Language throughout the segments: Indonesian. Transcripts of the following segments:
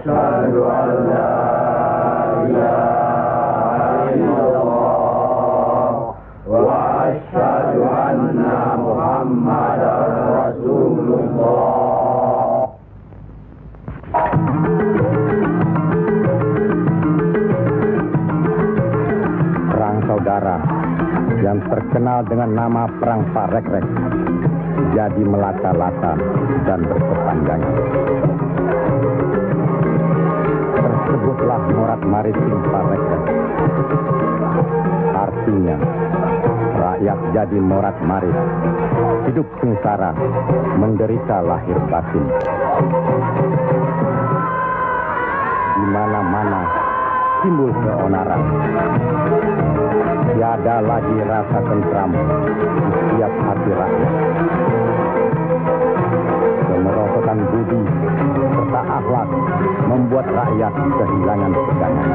أشهد أن لا إله إلا الله وأشهد أن محمدا رسول الله. Perang saudara yang terkenal dengan nama Perang Parekrek jadi melata-lata dan berkepanjangan. Tersebutlah morat maritim Parekrek. Artinya, rakyat jadi morat marit, hidup sengsara, menderita lahir batin. Di mana-mana timbul keonaran. Tiada lagi rasa tentram di setiap hati rakyat. Kemerosotan budi serta akhlak membuat rakyat kehilangan pegangan.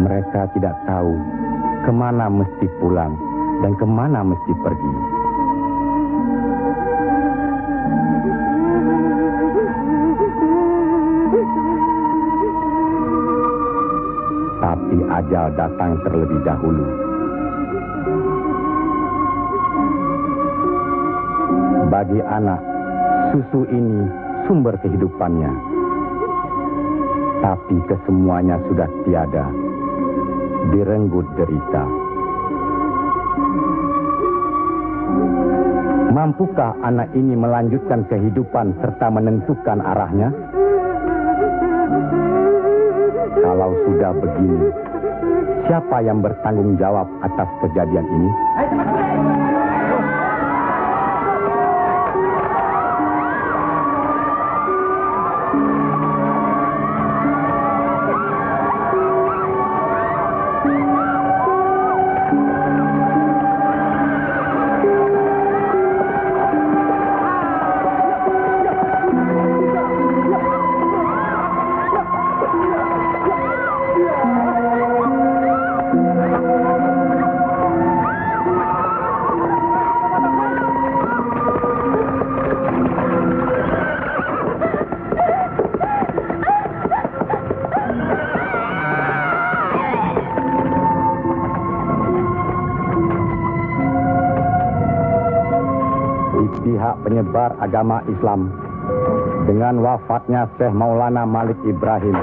Mereka tidak tahu kemana mesti pulang dan kemana mesti pergi. Tapi ajal datang terlebih dahulu. Bagi anak, susu ini sumber kehidupannya. Tapi kesemuanya sudah tiada, direnggut derita. Mampukah anak ini melanjutkan kehidupan serta menentukan arahnya? Kalau sudah begini, siapa yang bertanggung jawab atas kejadian ini? Pihak penyebar agama Islam dengan wafatnya Syekh Maulana Malik Ibrahim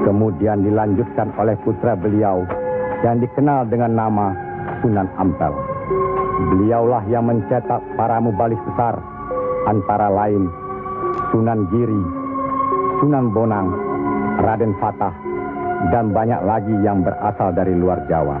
kemudian dilanjutkan oleh putra beliau yang dikenal dengan nama Sunan Ampel. Beliaulah yang mencetak para mubalik besar, antara lain Sunan Giri, Sunan Bonang, Raden Fatah, dan banyak lagi yang berasal dari luar Jawa.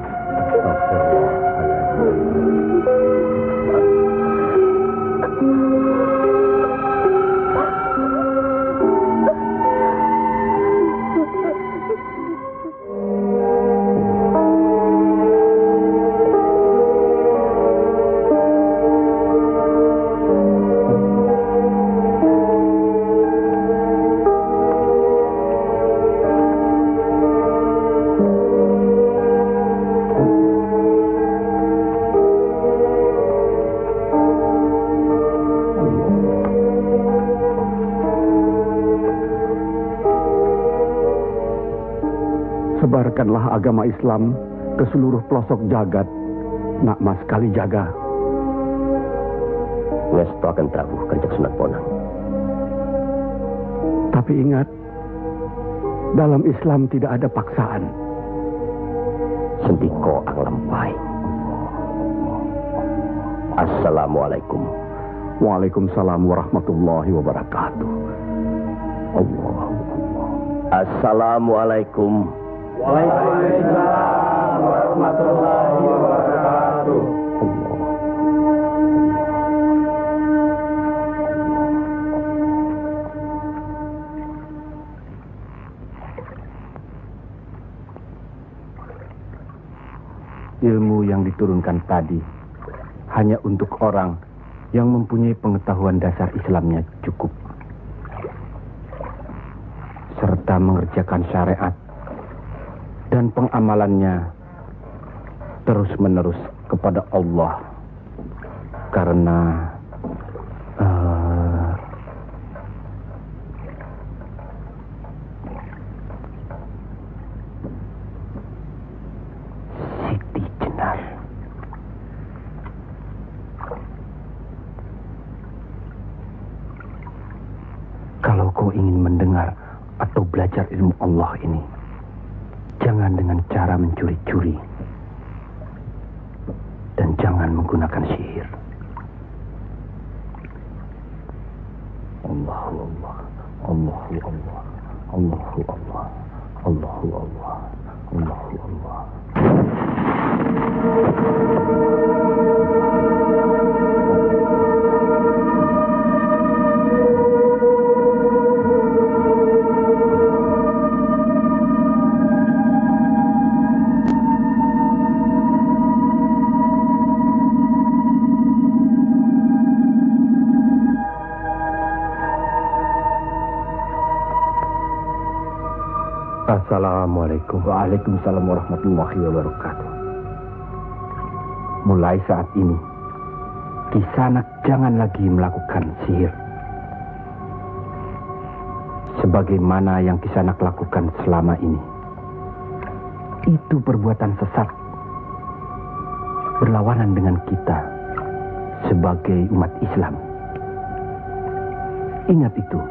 Sebarkanlah agama Islam ke seluruh pelosok jagat, nak mas kali jaga. Ngestu akan Prabu Kanjeng Sunan Bonang. Tapi ingat, dalam Islam tidak ada paksaan. Sendiko ang lampai. Assalamualaikum. Waalaikumsalam warahmatullahi wabarakatuh. Allah. Assalamualaikum. Waalaikumsalam warahmatullahi wabarakatuh. Allah. Ilmu yang diturunkan tadi hanya untuk orang yang mempunyai pengetahuan dasar Islamnya cukup, serta mengerjakan syariat dan pengamalannya terus-menerus kepada Allah. Karena Siti Jenar. Kalau kau ingin mendengar atau belajar ilmu Allah ini, jangan dengan cara mencuri-curi. Dan jangan menggunakan sihir. Allahu Allah, Allahu Allah, Allahu Allah, Allahu Allah, Allahu Allah. Assalamualaikum. Waalaikumsalam warahmatullahi wabarakatuh. Mulai saat ini, Kisanak jangan lagi melakukan sihir. Sebagaimana yang Kisanak lakukan selama ini. Itu perbuatan sesat. Berlawanan dengan kita sebagai umat Islam. Ingat itu.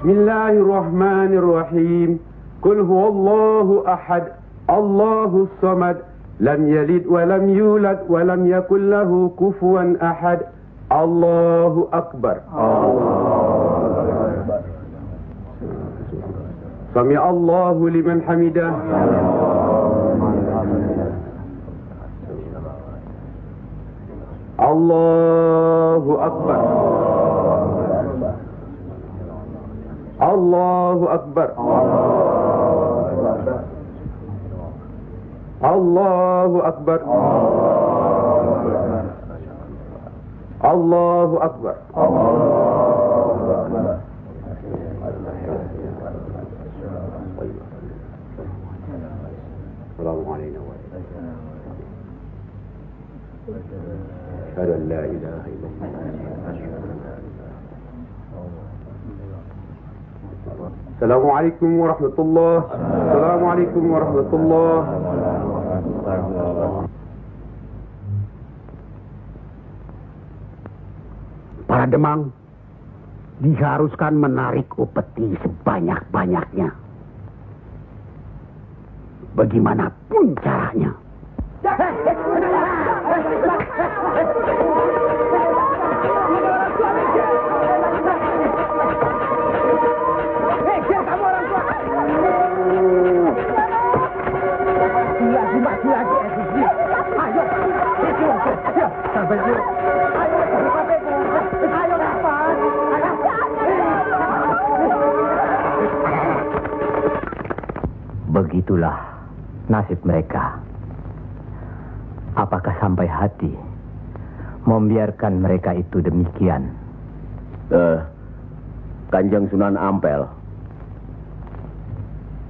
Bismillahirrahmanirrahim. Qul huwallahu ahad, Allahus samad, lam yalid wa lam yulad wa lam yakul lahu kufuwan ahad. Allahu akbar. Sami Allahu liman hamidah. Allahu akbar. Allahu akbar. Allahu akbar. Allahu akbar. Assalamualaikum warahmatullahi wabarakatuh. Assalamualaikum warahmatullahi wabarakatuh. Assalamualaikum warahmatullahi wabarakatuh. Para Demang, diharuskan menarik upeti sebanyak-banyaknya. Bagaimanapun caranya. Begitulah nasib mereka. Apakah sampai hati membiarkan mereka itu demikian? Kanjeng Sunan Ampel,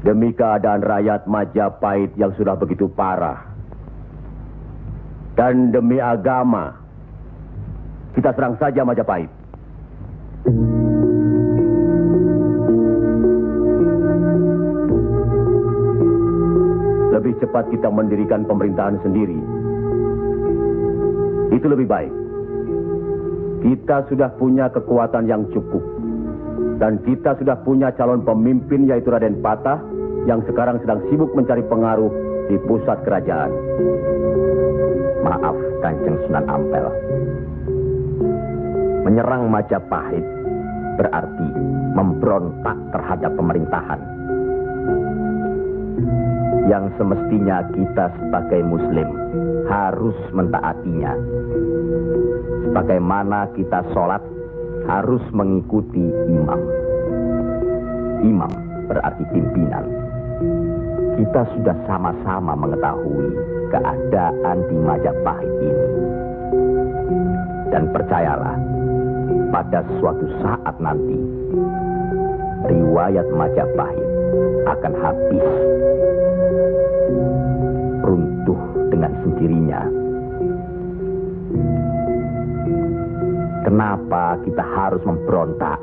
demi keadaan rakyat Majapahit yang sudah begitu parah, dan demi agama, kita serang saja Majapahit. Lebih cepat kita mendirikan pemerintahan sendiri. Itu lebih baik. Kita sudah punya kekuatan yang cukup. Dan kita sudah punya calon pemimpin yaitu Raden Patah yang sekarang sedang sibuk mencari pengaruh di pusat kerajaan. Maaf, Kanjeng Sunan Ampel. Menyerang Majapahit berarti memberontak terhadap pemerintahan. Yang semestinya kita sebagai Muslim harus mentaatinya. Sebagaimana kita sholat harus mengikuti imam. Imam berarti pimpinan. Kita sudah sama-sama mengetahui keadaan di Majapahit ini. Dan percayalah, pada suatu saat nanti, riwayat Majapahit akan habis. Runtuh dengan sendirinya. Kenapa kita harus memberontak?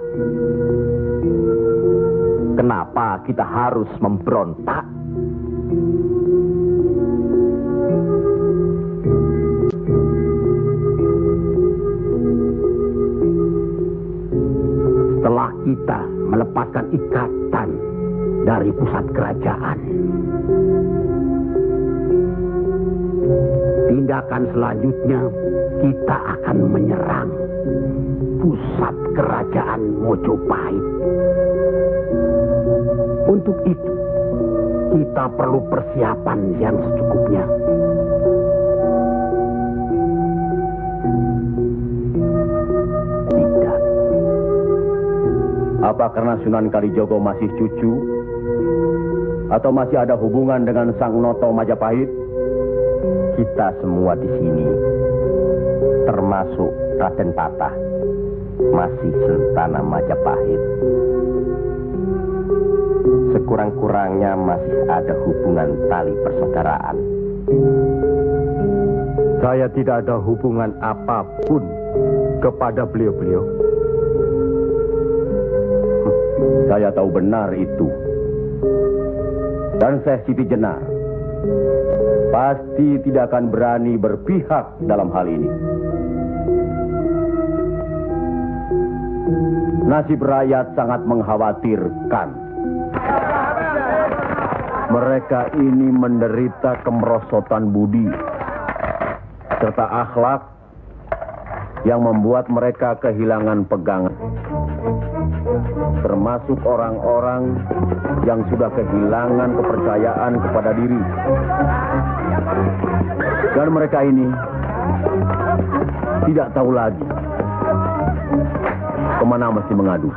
Kenapa kita harus memberontak? Setelah kita melepaskan ikatan dari pusat kerajaan, tindakan selanjutnya kita akan menyerang pusat kerajaan Mojopahit. Untuk itu, kita perlu persiapan yang secukupnya. Tidak. Apa karena Sunan Kalijogo masih cucu? Atau masih ada hubungan dengan Sang Noto Majapahit? Kita semua di sini, termasuk Raden Patah, masih sentana Majapahit. Sekurang-kurangnya masih ada hubungan tali persaudaraan. Saya tidak ada hubungan apapun kepada beliau-beliau. Saya tahu benar itu. Dan Syekh Siti Jenar pasti tidak akan berani berpihak dalam hal ini. Nasib rakyat sangat mengkhawatirkan. Mereka ini menderita kemerosotan budi serta akhlak yang membuat mereka kehilangan pegangan. Termasuk orang-orang yang sudah kehilangan kepercayaan kepada diri. Dan mereka ini tidak tahu lagi kemana mesti mengadu.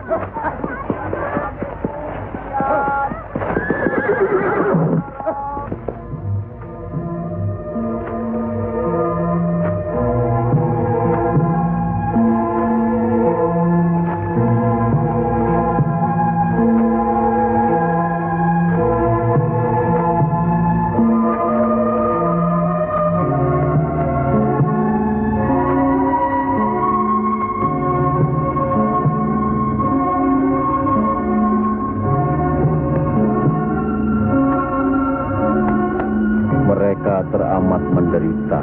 Teramat menderita.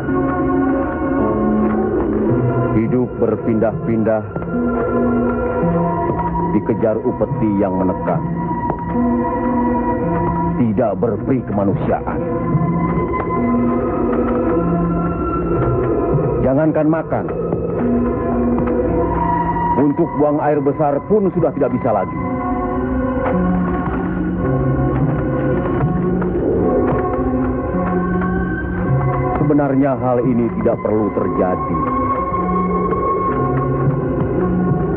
Hidup berpindah-pindah, dikejar upeti yang menekan. Tidak berperi kemanusiaan. Jangankan makan, untuk buang air besar pun sudah tidak bisa lagi. Sebenarnya hal ini tidak perlu terjadi.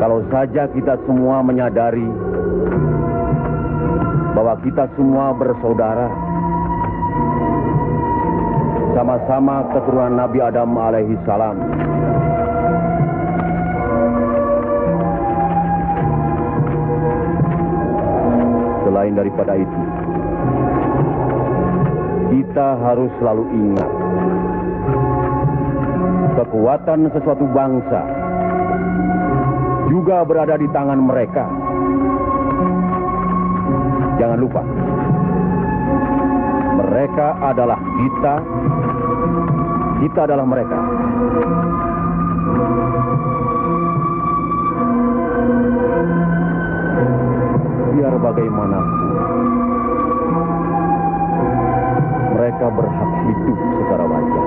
Kalau saja kita semua menyadari bahwa kita semua bersaudara, sama-sama keturunan Nabi Adam alaihi salam. Selain daripada itu, kita harus selalu ingat kekuatan sesuatu bangsa juga berada di tangan mereka. Jangan lupa, mereka adalah kita, kita adalah mereka. Biar bagaimanapun, mereka berhak hidup secara wajar.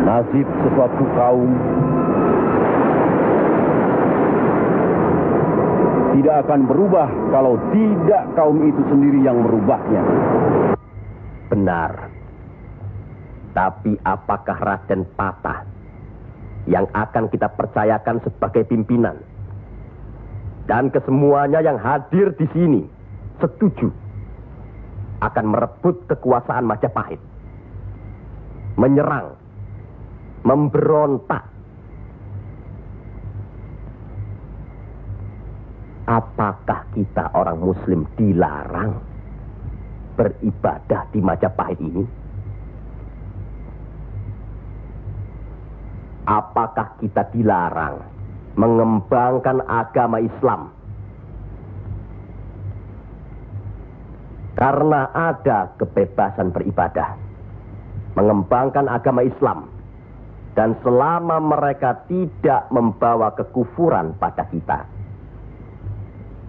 Nasib sesuatu kaum tidak akan berubah kalau tidak kaum itu sendiri yang merubahnya. Benar. Tapi apakah Raden Patah yang akan kita percayakan sebagai pimpinan? Dan kesemuanya yang hadir di sini setuju akan merebut kekuasaan Majapahit, menyerang, memberontak. Apakah kita orang Muslim dilarang beribadah di Majapahit ini? Apakah kita dilarang mengembangkan agama Islam? Karena ada kebebasan beribadah, mengembangkan agama Islam, dan selama mereka tidak membawa kekufuran pada kita,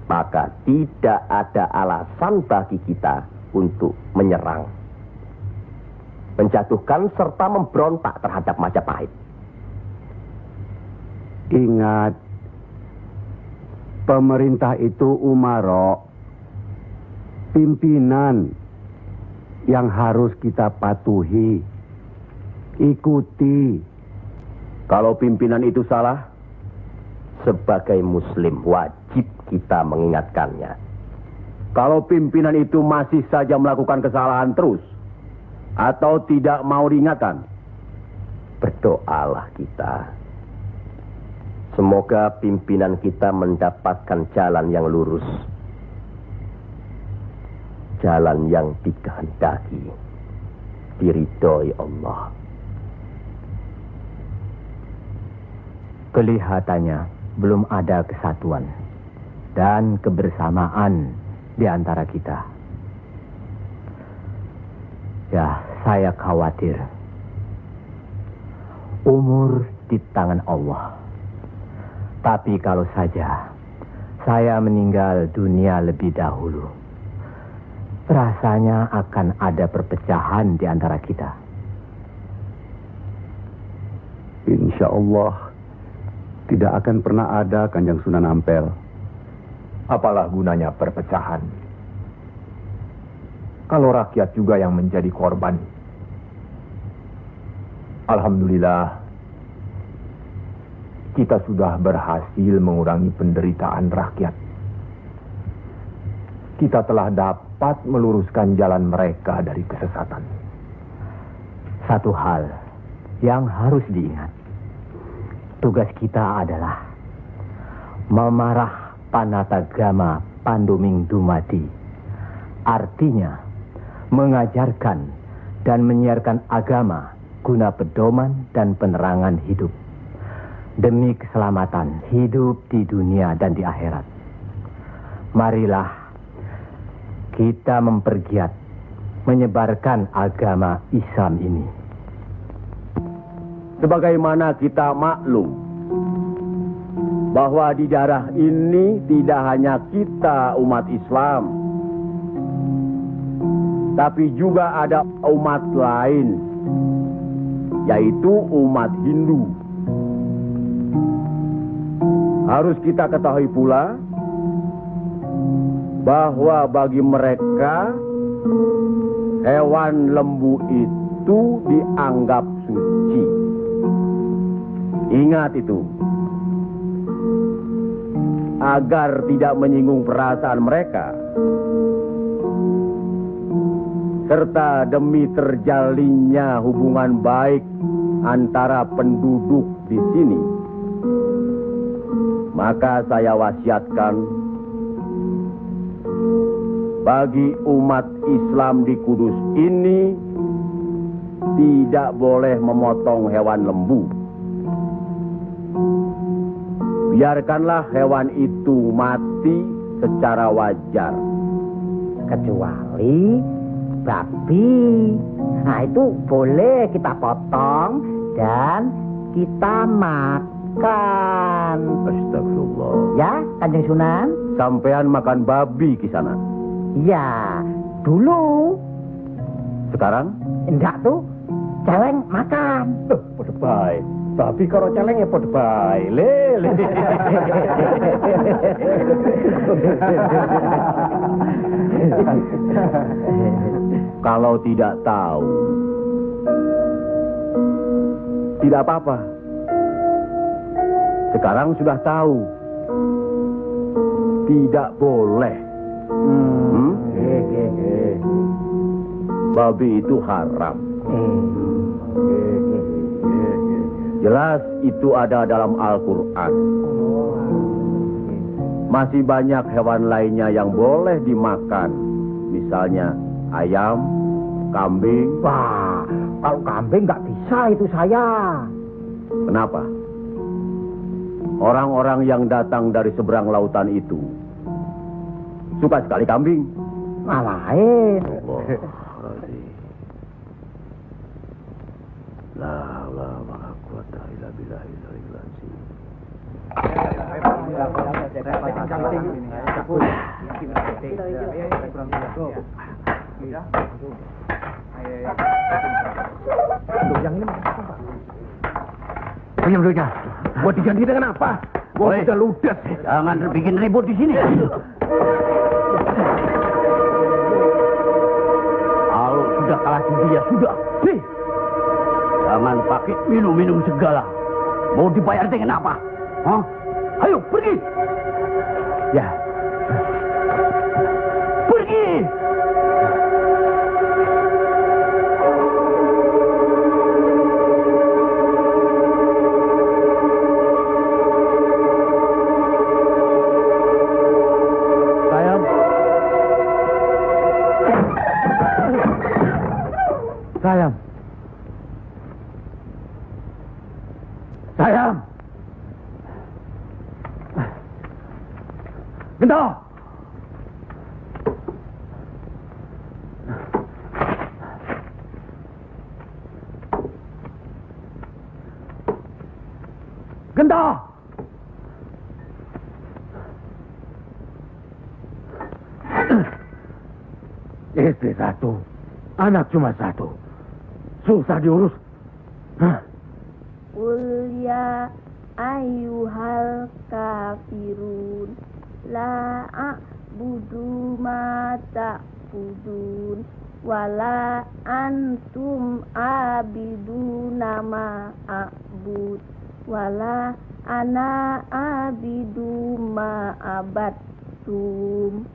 maka tidak ada alasan bagi kita untuk menyerang, menjatuhkan serta memberontak terhadap Majapahit. Ingat, pemerintah itu umaro, pimpinan yang harus kita patuhi, ikuti. Kalau pimpinan itu salah, sebagai Muslim wajib kita mengingatkannya. Kalau pimpinan itu masih saja melakukan kesalahan terus, atau tidak mau diingatkan, berdoalah kita. Semoga pimpinan kita mendapatkan jalan yang lurus, jalan yang dikehendaki, diridhoi Allah. Kelihatannya belum ada kesatuan dan kebersamaan di antara kita. Ya, saya khawatir. Umur di tangan Allah. Tapi kalau saja saya meninggal dunia lebih dahulu, rasanya akan ada perpecahan di antara kita. Insya Allah tidak akan pernah ada, Kanjeng Sunan Ampel. Apalah gunanya perpecahan kalau rakyat juga yang menjadi korban? Alhamdulillah, kita sudah berhasil mengurangi penderitaan rakyat. Kita telah dapat meluruskan jalan mereka dari kesesatan. Satu hal yang harus diingat. Tugas kita adalah memarah panatagama panduming dumadi. Artinya, mengajarkan dan menyiarkan agama guna pedoman dan penerangan hidup. Demi keselamatan hidup di dunia dan di akhirat. Marilah kita mempergiat menyebarkan agama Islam ini. Sebagaimana kita maklum bahwa di daerah ini tidak hanya kita umat Islam, tapi juga ada umat lain, yaitu umat Hindu. Harus kita ketahui pula bahwa bagi mereka hewan lembu itu dianggap suci. Ingat itu, agar tidak menyinggung perasaan mereka, serta demi terjalinnya hubungan baik antara penduduk di sini, maka saya wasiatkan bagi umat Islam di Kudus ini tidak boleh memotong hewan lembu. Biarkanlah hewan itu mati secara wajar. Kecuali babi. Nah, itu boleh kita potong dan kita makan. Astagfirullah. Ya, Kanjeng Sunan? Sampean makan babi Kisana? Ya, dulu. Sekarang? Enggak tuh, celeng makan. Pada baik. Babi karo celeng ya pada baik. Lele. Kalau tidak tahu, tidak apa-apa. Sekarang sudah tahu. Tidak boleh. Babi itu haram. Jelas itu ada dalam Al-Quran. Masih banyak hewan lainnya yang boleh dimakan. Misalnya ayam, kambing. Wah, kalau kambing nggak bisa itu saya. Kenapa? Orang-orang yang datang dari seberang lautan itu suka sekali kambing. Malahin. La la la quwata illa billahi al-azim. Diam dulunya. Buat diganti dengan apa? Gua udah ludes. Jangan bikin ribut di sini. Kalau sudah kalah judi ya sudah. Jangan pakai minum-minum segala. Mau dibayar dengan apa? Hah? Ayo pergi. Ya. Pergi. Sayang. Sayang. Gento. Gento. Istri satu, anak cuma satu. Susah diurus. Hah? Qul ya ayyuhal kafirun la a'budu ma ta'budun wala antum abiduna ma a'bud wala ana abidu ma abattum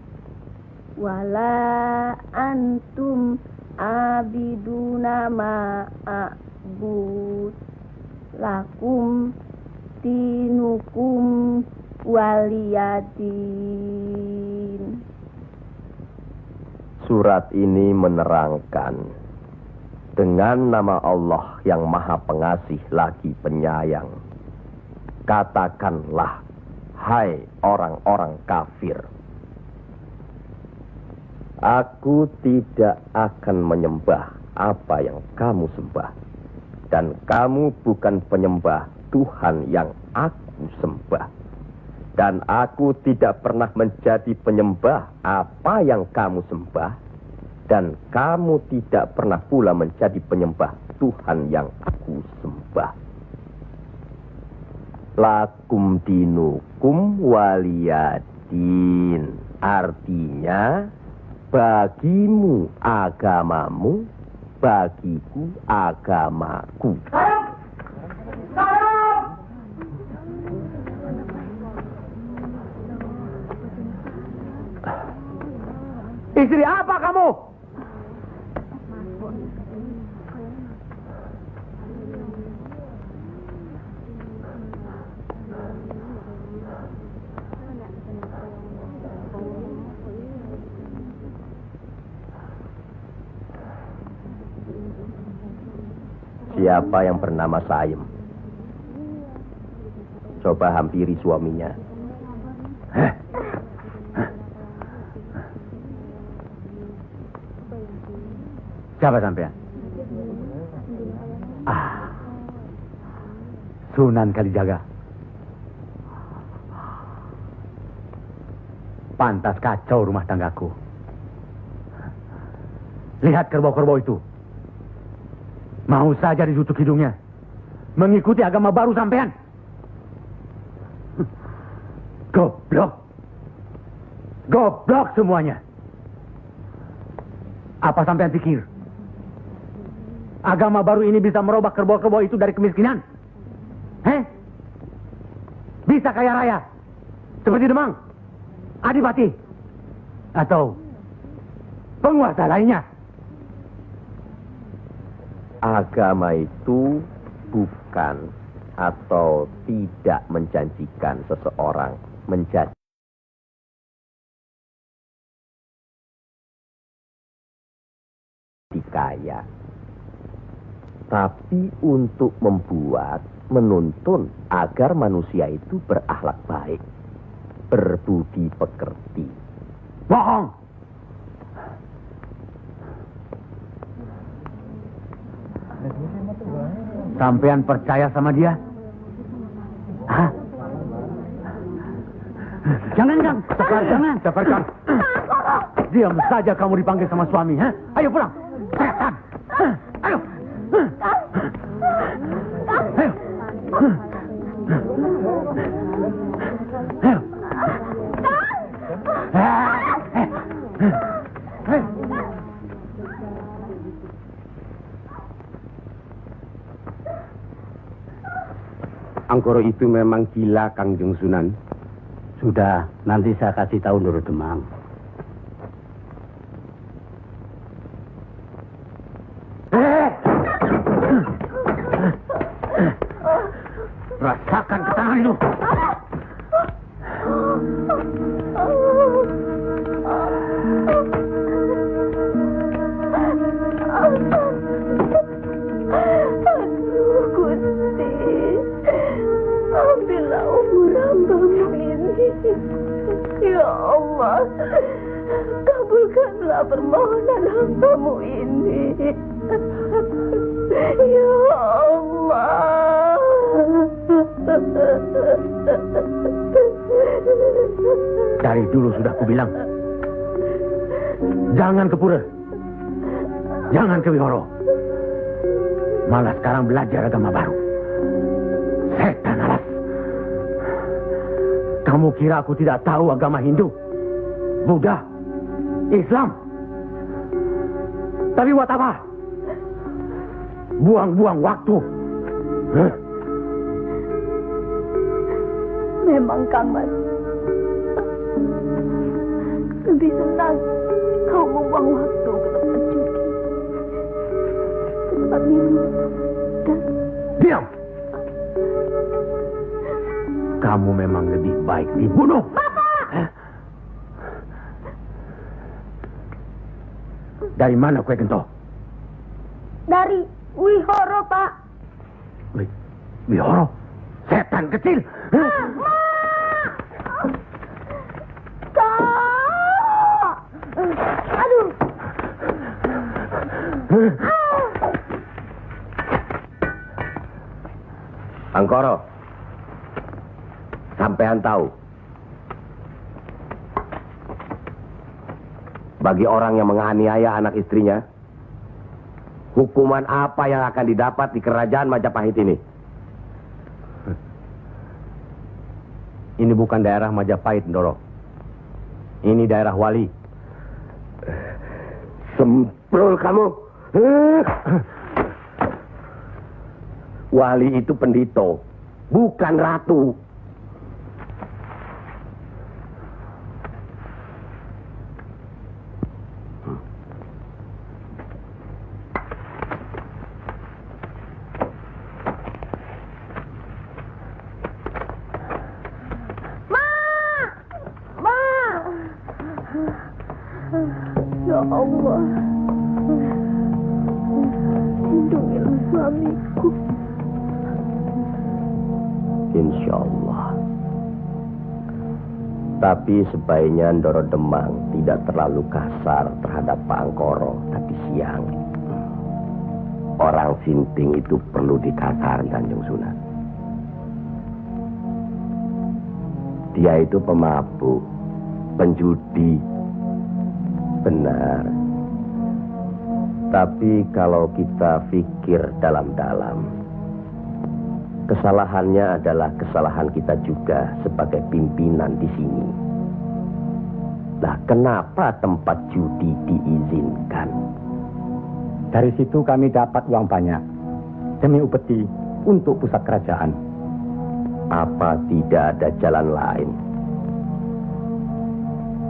wala antum abiduna ma a'bud lakum dinukum waliyadin. Surat ini menerangkan dengan nama Allah yang Maha Pengasih lagi Penyayang. Katakanlah, hai orang-orang kafir, aku tidak akan menyembah apa yang kamu sembah, dan kamu bukan penyembah Tuhan yang aku sembah, dan aku tidak pernah menjadi penyembah apa yang kamu sembah, dan kamu tidak pernah pula menjadi penyembah Tuhan yang aku sembah. Lakum dinukum waliyadin, artinya bagimu agamamu, bagiku agamaku. Istri apa kamu? Siapa yang bernama Saim? Coba hampiri suaminya. Siapa sampean? Sunan Kalijaga. Pantas kacau rumah tanggaku. Lihat kerbau-kerbau itu. Mau saja ditutup hidungnya. Mengikuti agama baru sampean. Goblok. Goblok semuanya. Apa sampean pikir? Agama baru ini bisa merubah kerbau-kerbau itu dari kemiskinan? Bisa kaya raya? Seperti Demang, Adipati, atau penguasa lainnya? Agama itu bukan atau tidak menjanjikan seseorang menjadi kaya, tapi untuk membuat, menuntun agar manusia itu berakhlak baik, berbudi pekerti. Bohong! Sampean percaya sama dia? Hah? Jangan, Kang. Jangan. Sekarkan. Diam saja kamu dipanggil sama suami. Ha? Ayo pulang. Sekarkan. Ayo. Ayo. Ayo. Angkoro itu memang gila, Kangjeng Sunan. Sudah, nanti saya kasih tahu Nurul Demang. Rasakan ketangan itu. Ambillah umur hambamu ini. Ya Allah, kabulkanlah permohonan hambamu ini. Ya Allah. Dari dulu sudah kubilang, jangan ke pura, jangan ke wihoro, malah sekarang belajar agama baru. Setan alas. Kamu kira aku tidak tahu agama Hindu, Buddha, Islam? Tapi buat apa? Buang-buang waktu. Memang Kang Mas, lebih senang kau membuang waktu ke tempat judi, ke tempat minum dan... Diam! Kamu memang lebih baik dibunuh. Bapak! Dari mana Kue Gento? Dari Wihoro, Pak. Wihoro? Setan kecil! Kak! Aduh! Angkoro, sampean tahu, bagi orang yang menganiaya anak istrinya, hukuman apa yang akan didapat di kerajaan Majapahit ini? Ini bukan daerah Majapahit, Ndoro. Ini daerah Wali. Semprul kamu! Wali itu pendito, bukan ratu. Ya Allah, lindungilah suamiku. Insya Allah. Tapi sebaiknya Ndoro Demang tidak terlalu kasar terhadap Pak Angkoro tadi siang. Orang sinting itu perlu dikasari, Kanjeng Sunan. Dia itu pemabuk, penjudi. Benar. Tapi kalau kita pikir dalam-dalam, kesalahannya adalah kesalahan kita juga sebagai pimpinan di sini. Lah, kenapa tempat judi diizinkan? Dari situ kami dapat uang banyak demi upeti untuk pusat kerajaan. Apa tidak ada jalan lain?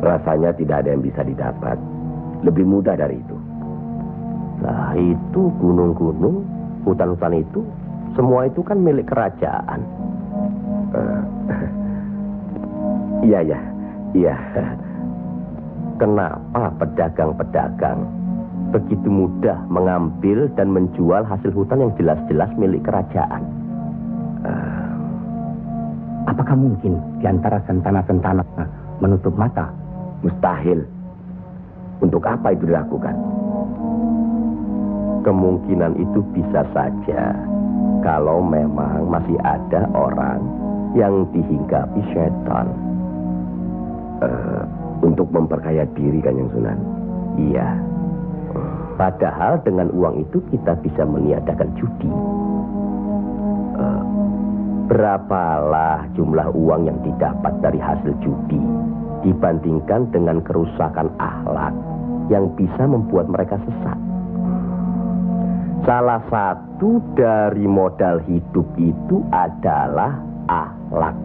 Rasanya tidak ada yang bisa didapat lebih mudah dari itu. Nah, itu gunung-gunung, hutan-hutan itu, semua itu kan milik kerajaan. Iya. Kenapa pedagang-pedagang begitu mudah mengambil dan menjual hasil hutan yang jelas-jelas milik kerajaan? Apakah mungkin di antara sentana-sentana menutup mata? Mustahil. Untuk apa itu dilakukan? Kemungkinan itu bisa saja kalau memang masih ada orang yang dihinggapi setan untuk memperkaya diri, Kanjeng Sunan. Iya. Padahal dengan uang itu kita bisa meniadakan judi. Berapalah jumlah uang yang didapat dari hasil judi dibandingkan dengan kerusakan akhlak yang bisa membuat mereka sesat. Salah satu dari modal hidup itu adalah akhlak,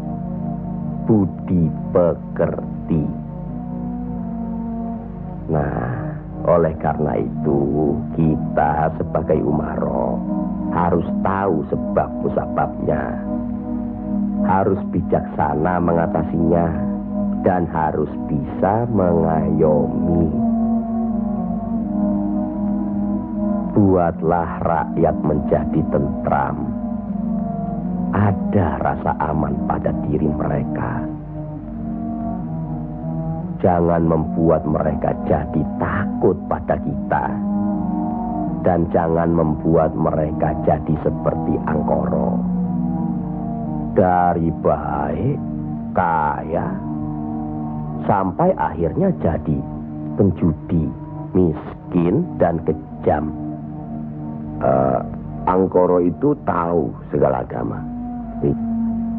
budi pekerti. Nah, oleh karena itu kita sebagai umaro harus tahu sebab musababnya, harus bijaksana mengatasinya, dan harus bisa mengayomi. Buatlah rakyat menjadi tentram. Ada rasa aman pada diri mereka. Jangan membuat mereka jadi takut pada kita. Dan jangan membuat mereka jadi seperti Angkoro. Dari baik, kaya, sampai akhirnya jadi penjudi, miskin, dan kejam. Angkoro itu tahu segala agama,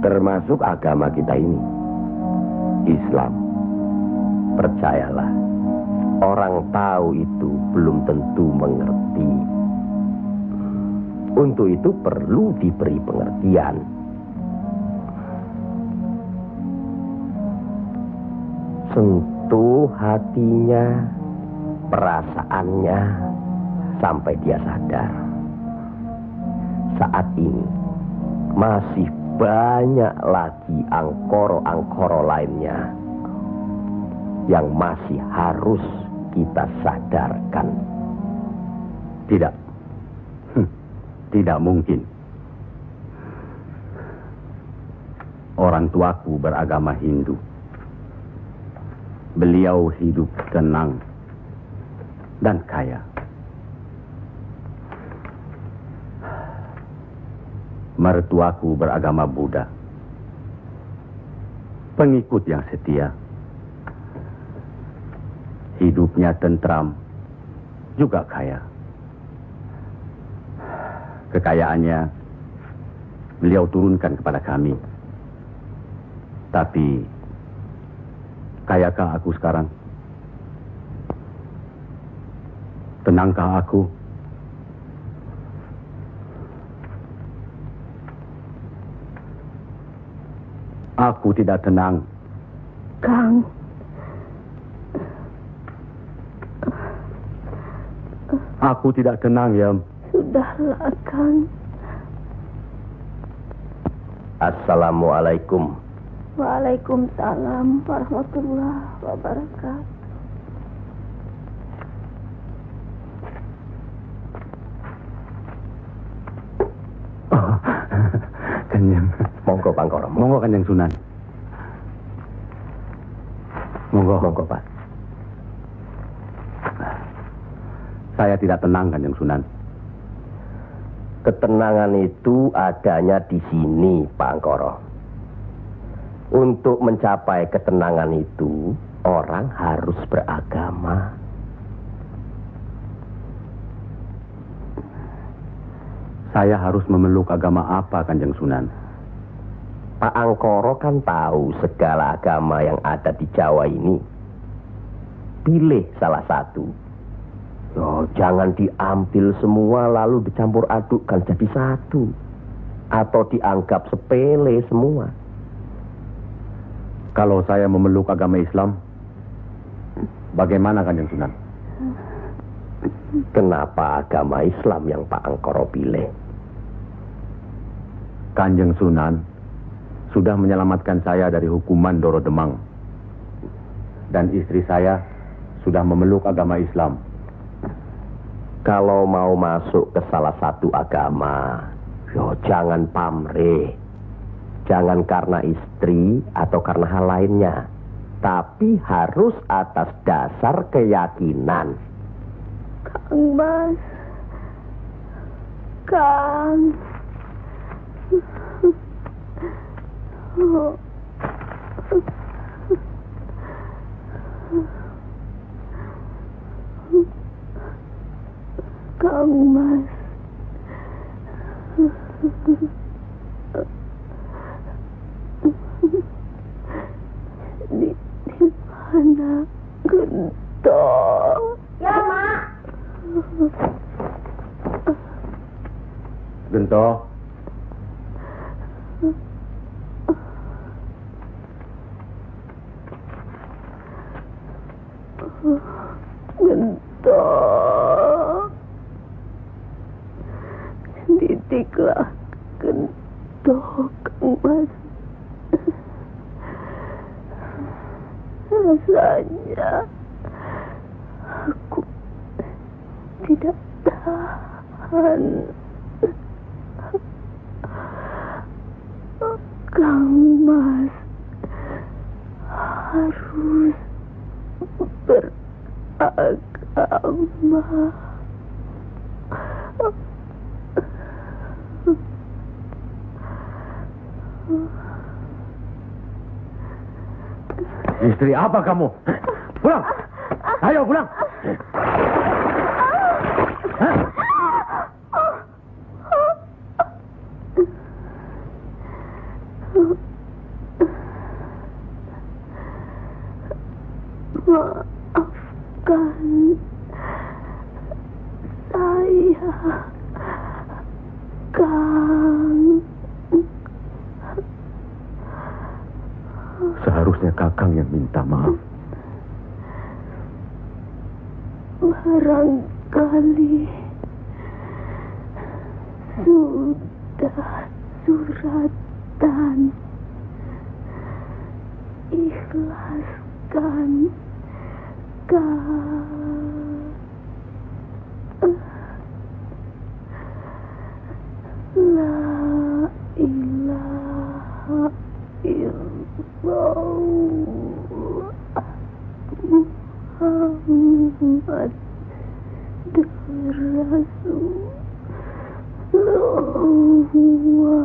termasuk agama kita ini, Islam. Percayalah, orang tahu itu belum tentu mengerti. Untuk itu perlu diberi pengertian. sentuh hatinya, perasaannya, sampai dia sadar. Saat ini masih banyak lagi angkoro-angkoro lainnya yang masih harus kita sadarkan. Tidak. Tidak mungkin. Orang tuaku beragama Hindu. Beliau hidup tenang dan kaya. Mertuaku beragama Buddha. Pengikut yang setia. Hidupnya tentram, juga kaya. Kekayaannya beliau turunkan kepada kami. Tapi, kayakah aku sekarang? Tenangkah aku? Aku tidak tenang. Kang. Aku tidak tenang, Yam. Sudahlah, Kang. Assalamualaikum. Waalaikumsalam warahmatullahi wabarakatuh. Kanjeng. Monggo Pangkoro. Monggo Kanjeng Sunan. Monggo. Monggo Pak. Saya tidak tenang Kanjeng Sunan. Ketenangan itu adanya di sini, Pak Angkoro. Untuk mencapai ketenangan itu, orang harus beragama. Saya harus memeluk agama apa, Kanjeng Sunan? Pak Angkoro kan tahu segala agama yang ada di Jawa ini. Pilih salah satu. Oh, jangan diambil semua lalu dicampur adukkan jadi satu. Atau dianggap sepele semua. Kalau saya memeluk agama Islam, bagaimana Kanjeng Sunan? Kenapa agama Islam yang Pak Angkoro pilih? Kanjeng Sunan sudah menyelamatkan saya dari hukuman Doro Demang. Dan istri saya sudah memeluk agama Islam. Kalau mau masuk ke salah satu agama, jangan pamrih. Jangan karena istri atau karena hal lainnya. Tapi harus atas dasar keyakinan. Kang Mas. Kang. Kang Mas. Di mana Gento? Ya, Mak. Gento. Gento. Didiklah Gento, Kang Mas. Rasanya aku tidak tahan. Kang Mas harus beragama. Istri apa kamu? Pulang! Ayo pulang! Maafkan saya, Kang. Seharusnya Kakang yang minta maaf. Barangkali sudah suratan. Ikhlaskan La ilaha illallah Muhammad Rasulullah.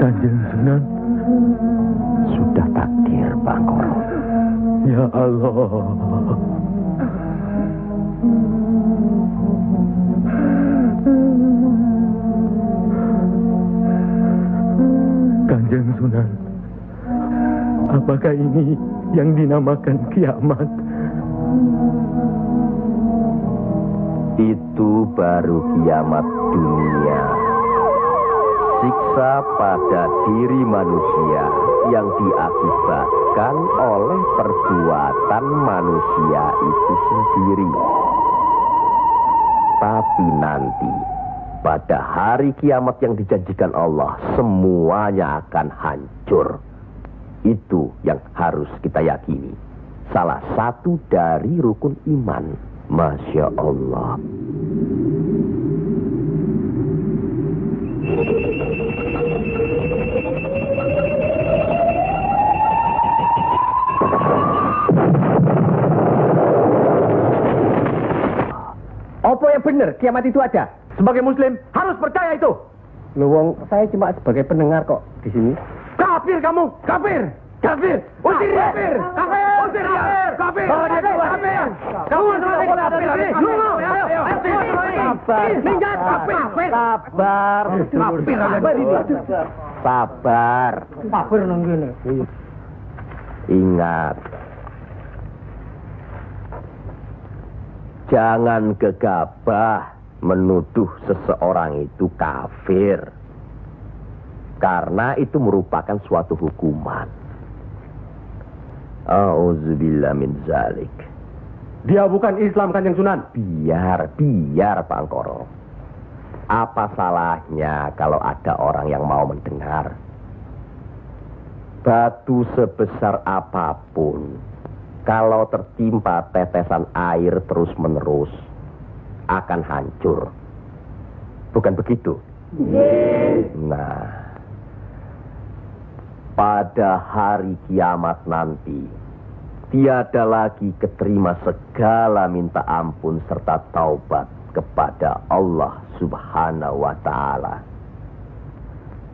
Kanjeng Sunan, Sudah takdir, Pak Angkoro. ya Allah. Kanjeng Sunan, apakah ini yang dinamakan kiamat? Itu baru kiamat dunia. Siksa pada diri manusia yang diakibatkan oleh perbuatan manusia itu sendiri. Tapi nanti, pada hari kiamat yang dijanjikan Allah, semuanya akan hancur. Itu yang harus kita yakini. Salah satu dari rukun iman. Masya Allah. Apa yang benar kiamat itu ada? Sebagai muslim harus percaya itu. Luwung, saya cuma sebagai pendengar kok di sini. Kafir kamu, kafir. Kafir, usir kafir. Kafir, usir kafir. Kafir, kafir. Kamu sebagai kafir. Minggat kafir. Sabar. Sabar. Kafir nang kene. Ingat. Jangan gegabah menuduh seseorang itu kafir. Karena itu merupakan suatu hukuman. A'udzubillah min zalik. Dia bukan Islam, Kanjeng Sunan. Biar Pak Angkoro. Apa salahnya kalau ada orang yang mau mendengar? Batu sebesar apapun, kalau tertimpa tetesan air terus-menerus, akan hancur. Bukan begitu? Nah, pada hari kiamat nanti, tiada lagi keterima segala minta ampun serta taubat kepada Allah Subhanahu wa Ta'ala.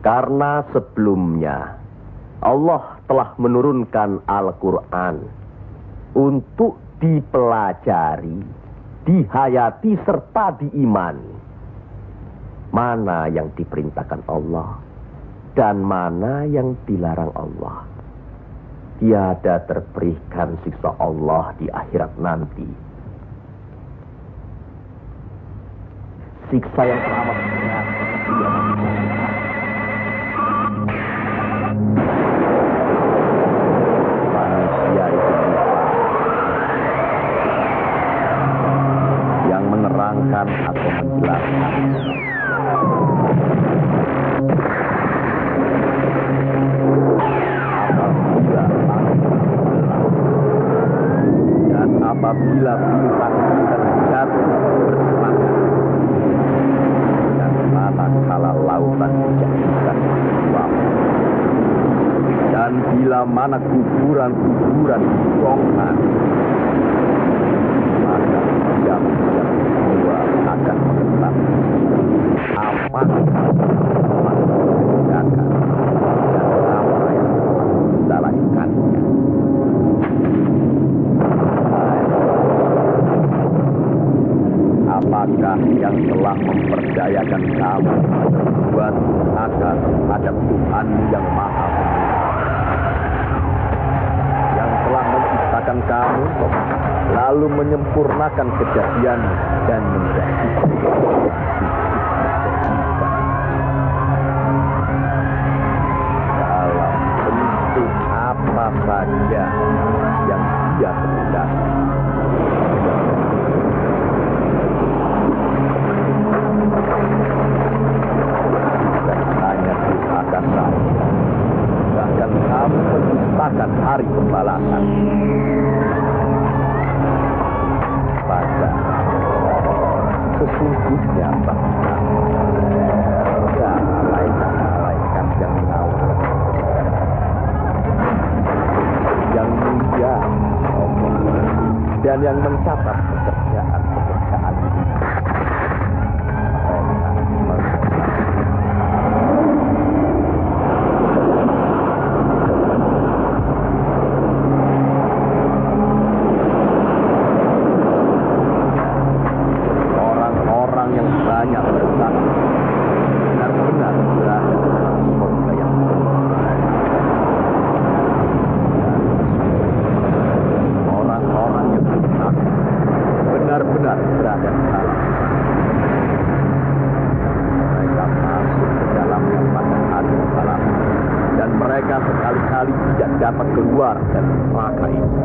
Karena sebelumnya Allah telah menurunkan Al-Quran untuk dipelajari, dihayati serta diimani. Mana yang diperintahkan Allah dan mana yang dilarang Allah. Tiada terberikan siksa Allah di akhirat nanti. Siksa yang teramat berat. Manusia itu yang menerangkan atau menjelaskan. Apabila bintang-bintang jatuh bersemangat dan manakala lautan dijadikan uap, dan bila mana kuburan-kuburan dibongkar, maka diam semua akan mengetahui apa yang telah dikerjakan dan apa yang telah dilalaikannya. Siapakah yang telah memperdayakan kamu buat akan terhadap Tuhanmu yang Maha Pengasih, yang telah menciptakan kamu, lalu menyempurnakan kejadian dan menjadikan dalam bentuk apa saja yang Dia kehendaki. Bahkan kamu menciptakan hari pembalasan. Pada sesungguhnya bangsa ya malaikat yang mengawal, yang mulia dan yang mencatat pekerjaan sekali-kali tidak dapat keluar dari neraka itu.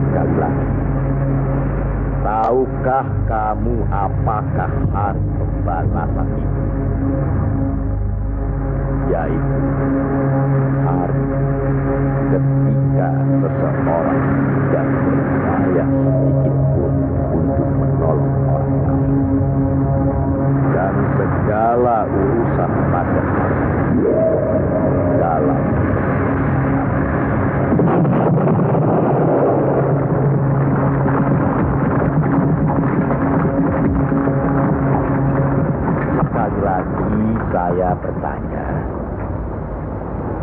Sekali lagi, tahukah kamu apakah hari pembalasan itu? Yaitu hari ketika seseorang tidak berdaya sedikit pun untuk menolong orang lain, dan segala urusan pada hari dalam sekali lagi saya bertanya,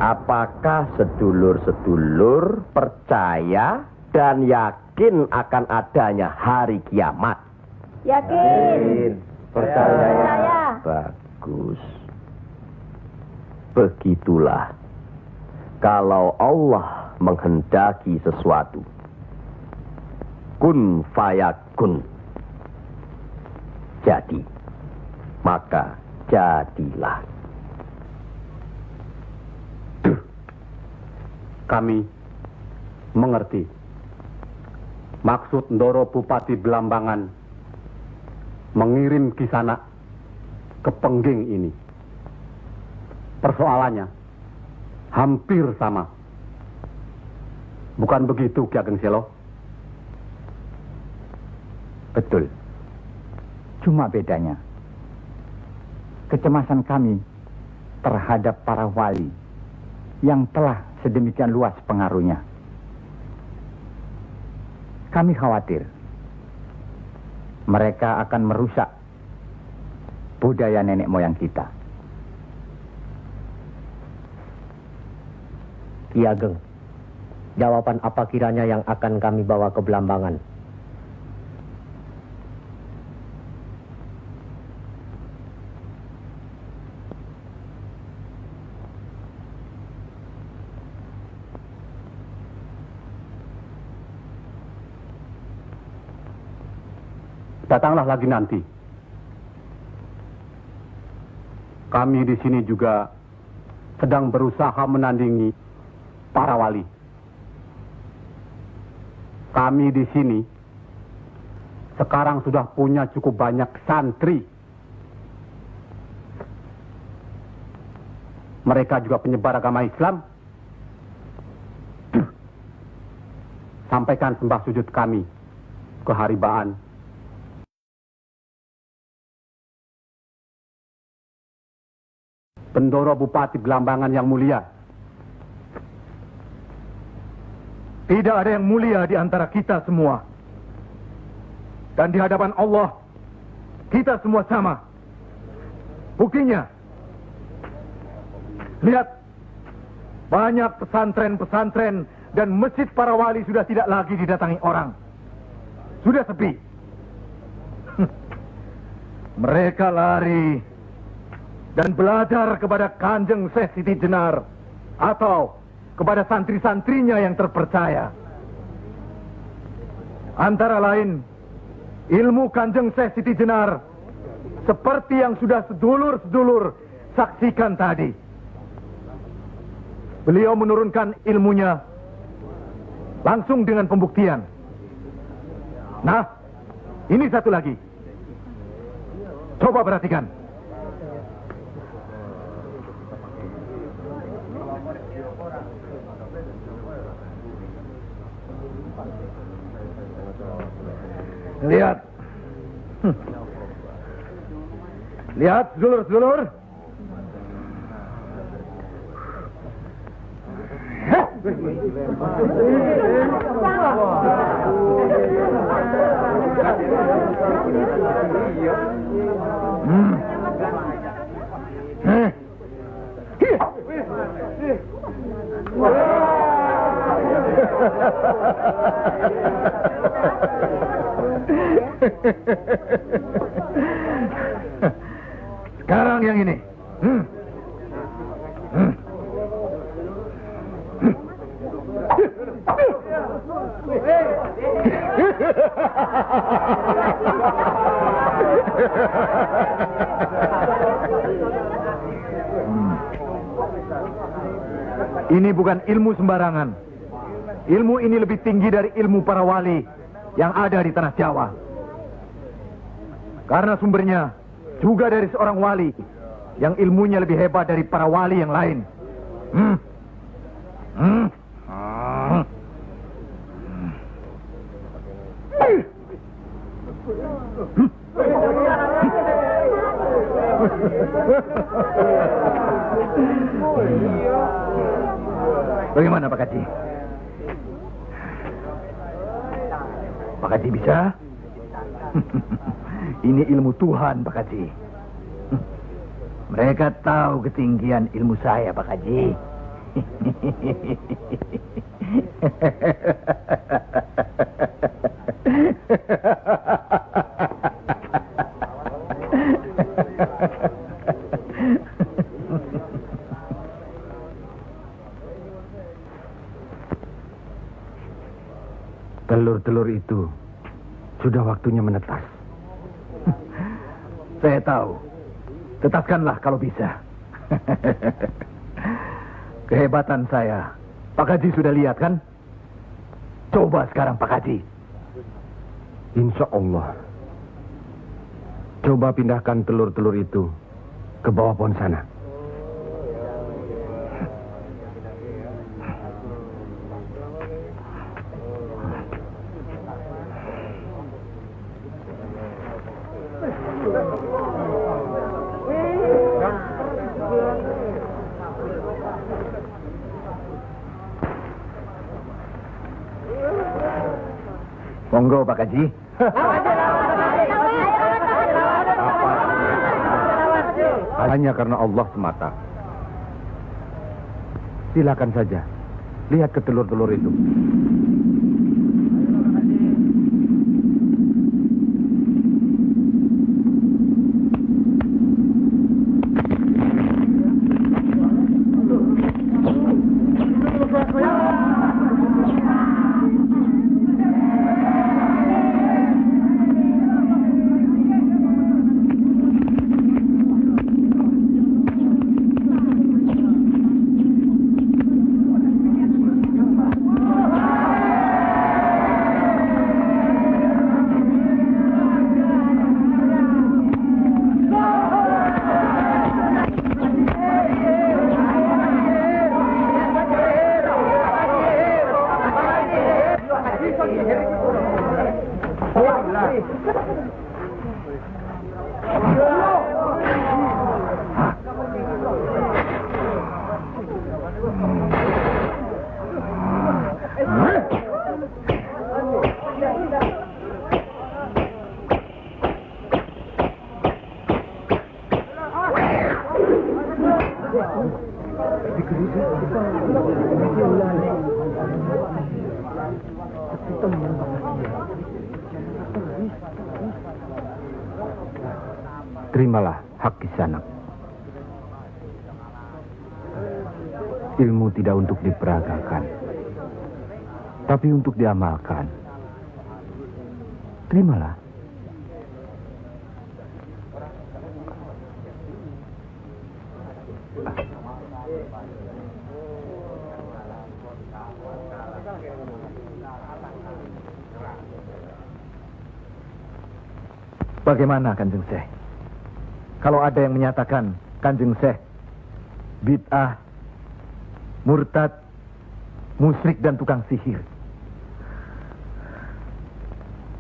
apakah sedulur-sedulur percaya dan yakin akan adanya hari kiamat? Yakin. Percaya. Bagus. Begitulah. Kalau Allah menghendaki sesuatu, kun fayakun, jadi, maka jadilah. Kami mengerti maksud Ndoro Bupati Belambangan mengirim Kisanak ke Pengging ini. Persoalannya hampir sama. Bukan begitu, Ki Ageng Selo? Betul. Cuma bedanya, kecemasan kami terhadap para wali yang telah sedemikian luas pengaruhnya. Kami khawatir mereka akan merusak budaya nenek moyang kita. Ki Ageng, jawaban apa kiranya yang akan kami bawa ke Belambangan? Datanglah lagi nanti. Kami di sini juga sedang berusaha menandingi para wali. Kami di sini sekarang sudah punya cukup banyak santri. Mereka juga penyebar agama Islam. Sampaikan sembah sujud kami ke Haribaan. Bendoro Bupati Belambangan yang mulia. Tidak ada yang mulia di antara kita semua. Dan di hadapan Allah, kita semua sama. Buktinya, lihat banyak pesantren-pesantren dan masjid para wali sudah tidak lagi didatangi orang. Sudah sepi. Mereka lari dan belajar kepada Kanjeng Syekh Siti Jenar atau kepada santri-santrinya yang terpercaya. Antara lain, ilmu Kanjeng Syekh Siti Jenar seperti yang sudah sedulur-sedulur saksikan tadi. Beliau menurunkan ilmunya langsung dengan pembuktian. Nah, ini satu lagi. Coba perhatikan. Lihat. Lihat, sedulur-sedulur. Sekarang yang ini. Ini bukan ilmu sembarangan. Ilmu ini lebih tinggi dari ilmu para wali yang ada di tanah Jawa. Karena sumbernya juga dari seorang wali yang ilmunya lebih hebat dari para wali yang lain. Bagaimana Pak Haji? Pak Haji bisa? Ini ilmu Tuhan, Pak Haji. Mereka tahu ketinggian ilmu saya, Pak Haji. Telur-telur itu sudah waktunya menetas. Saya tahu. Tetaskanlah kalau bisa. Kehebatan saya, Pak Haji sudah lihat kan? Coba sekarang Pak Haji. Insya Allah. Coba pindahkan telur-telur itu ke bawah pohon sana. Monggo Pak Haji. Hanya karena Allah semata. Silakan saja. Lihat ke telur-telur itu. Terimalah hak Kisanak. Ilmu tidak untuk diperagakan, tapi untuk diamalkan. Terimalah. Bagaimana Kanjeng Syekh? Kalau ada yang menyatakan Kanjeng Syekh bid'ah, murtad, musyrik dan tukang sihir,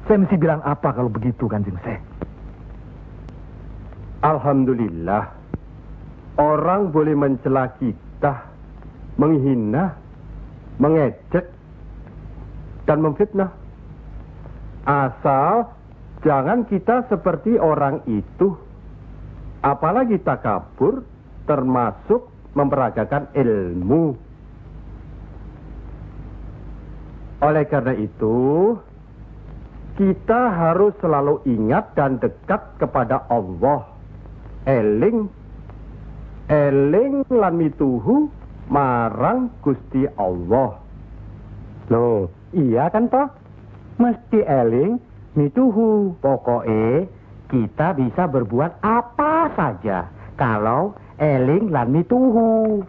saya mesti bilang apa kalau begitu Kanjeng Syekh? Alhamdulillah, orang boleh mencela kita, menghina, mengejek, dan memfitnah. Asal jangan kita seperti orang itu. Apalagi takabur, termasuk memperagakan ilmu. Oleh karena itu, kita harus selalu ingat dan dekat kepada Allah. Eling lan mituhu marang Gusti Allah. Loh, iya kan toh? Mesti eling mituhu. Pokoknya kita bisa berbuat apa saja kalau eling lan mituhu.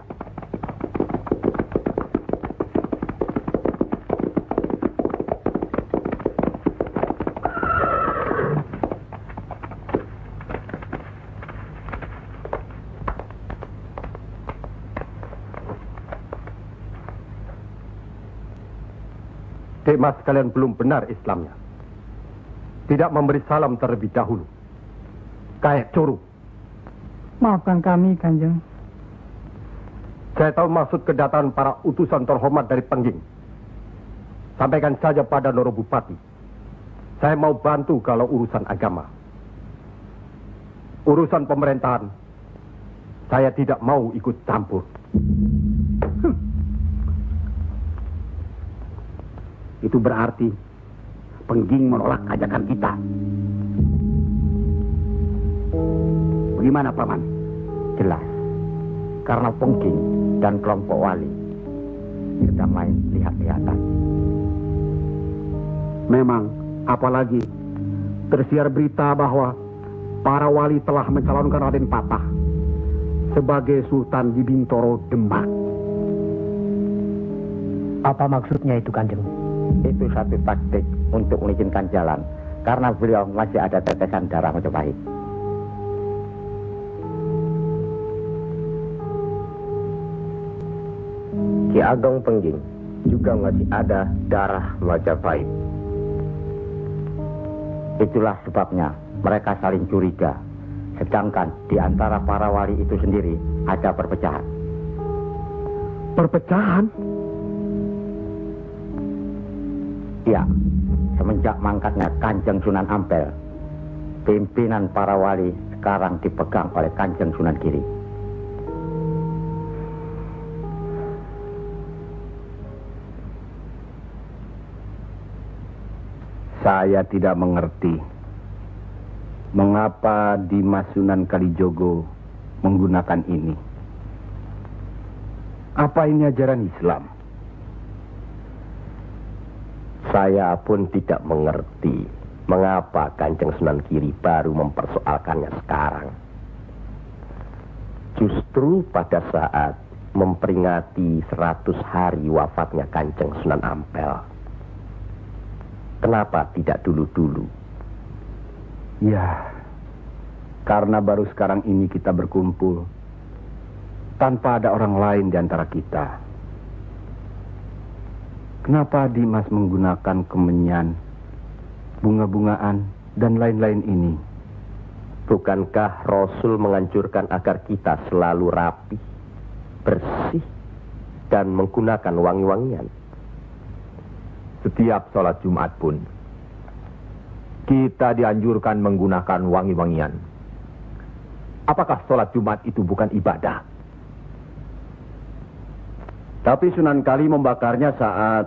Dek Mas, kalian belum benar Islamnya. Tidak memberi salam terlebih dahulu. Kayak curu. Maafkan kami, Kanjeng. Saya tahu maksud kedatangan para utusan terhormat dari Pengging. Sampaikan saja pada Noro Bupati. Saya mau bantu kalau urusan agama. Urusan pemerintahan, saya tidak mau ikut campur. Itu berarti Pengging menolak ajakan kita. Bagaimana, Paman? Jelas, karena Pengging dan kelompok wali sedang main lihat-lihatan. Memang, apalagi tersiar berita bahwa para wali telah mencalonkan Raden Patah sebagai Sultan di Bintoro Demak. Apa maksudnya itu, Kanjeng? Itu satu taktik untuk melicinkan jalan, karena beliau masih ada tetesan darah Majapahit. Ki Ageng Pengging juga masih ada darah Majapahit. Itulah sebabnya mereka saling curiga, sedangkan di antara para wali itu sendiri ada perpecahan. Perpecahan? Ya, semenjak mangkatnya Kanjeng Sunan Ampel, pimpinan para wali sekarang dipegang oleh Kanjeng Sunan Giri. Saya tidak mengerti mengapa Dimas Sunan Kalijogo menggunakan ini. Apa ini ajaran Islam? Saya pun tidak mengerti mengapa Kanjeng Sunan Giri baru mempersoalkannya sekarang. Justru pada saat memperingati 100 hari wafatnya Kanjeng Sunan Ampel. Kenapa tidak dulu-dulu? Ya, karena baru sekarang ini kita berkumpul tanpa ada orang lain di antara kita. Kenapa Dimas menggunakan kemenyan, bunga-bungaan, dan lain-lain ini? Bukankah Rasul menganjurkan agar kita selalu rapi, bersih, dan menggunakan wangi-wangian? Setiap sholat Jumat pun, kita dianjurkan menggunakan wangi-wangian. Apakah sholat Jumat itu bukan ibadah? Tapi Sunan Kali membakarnya saat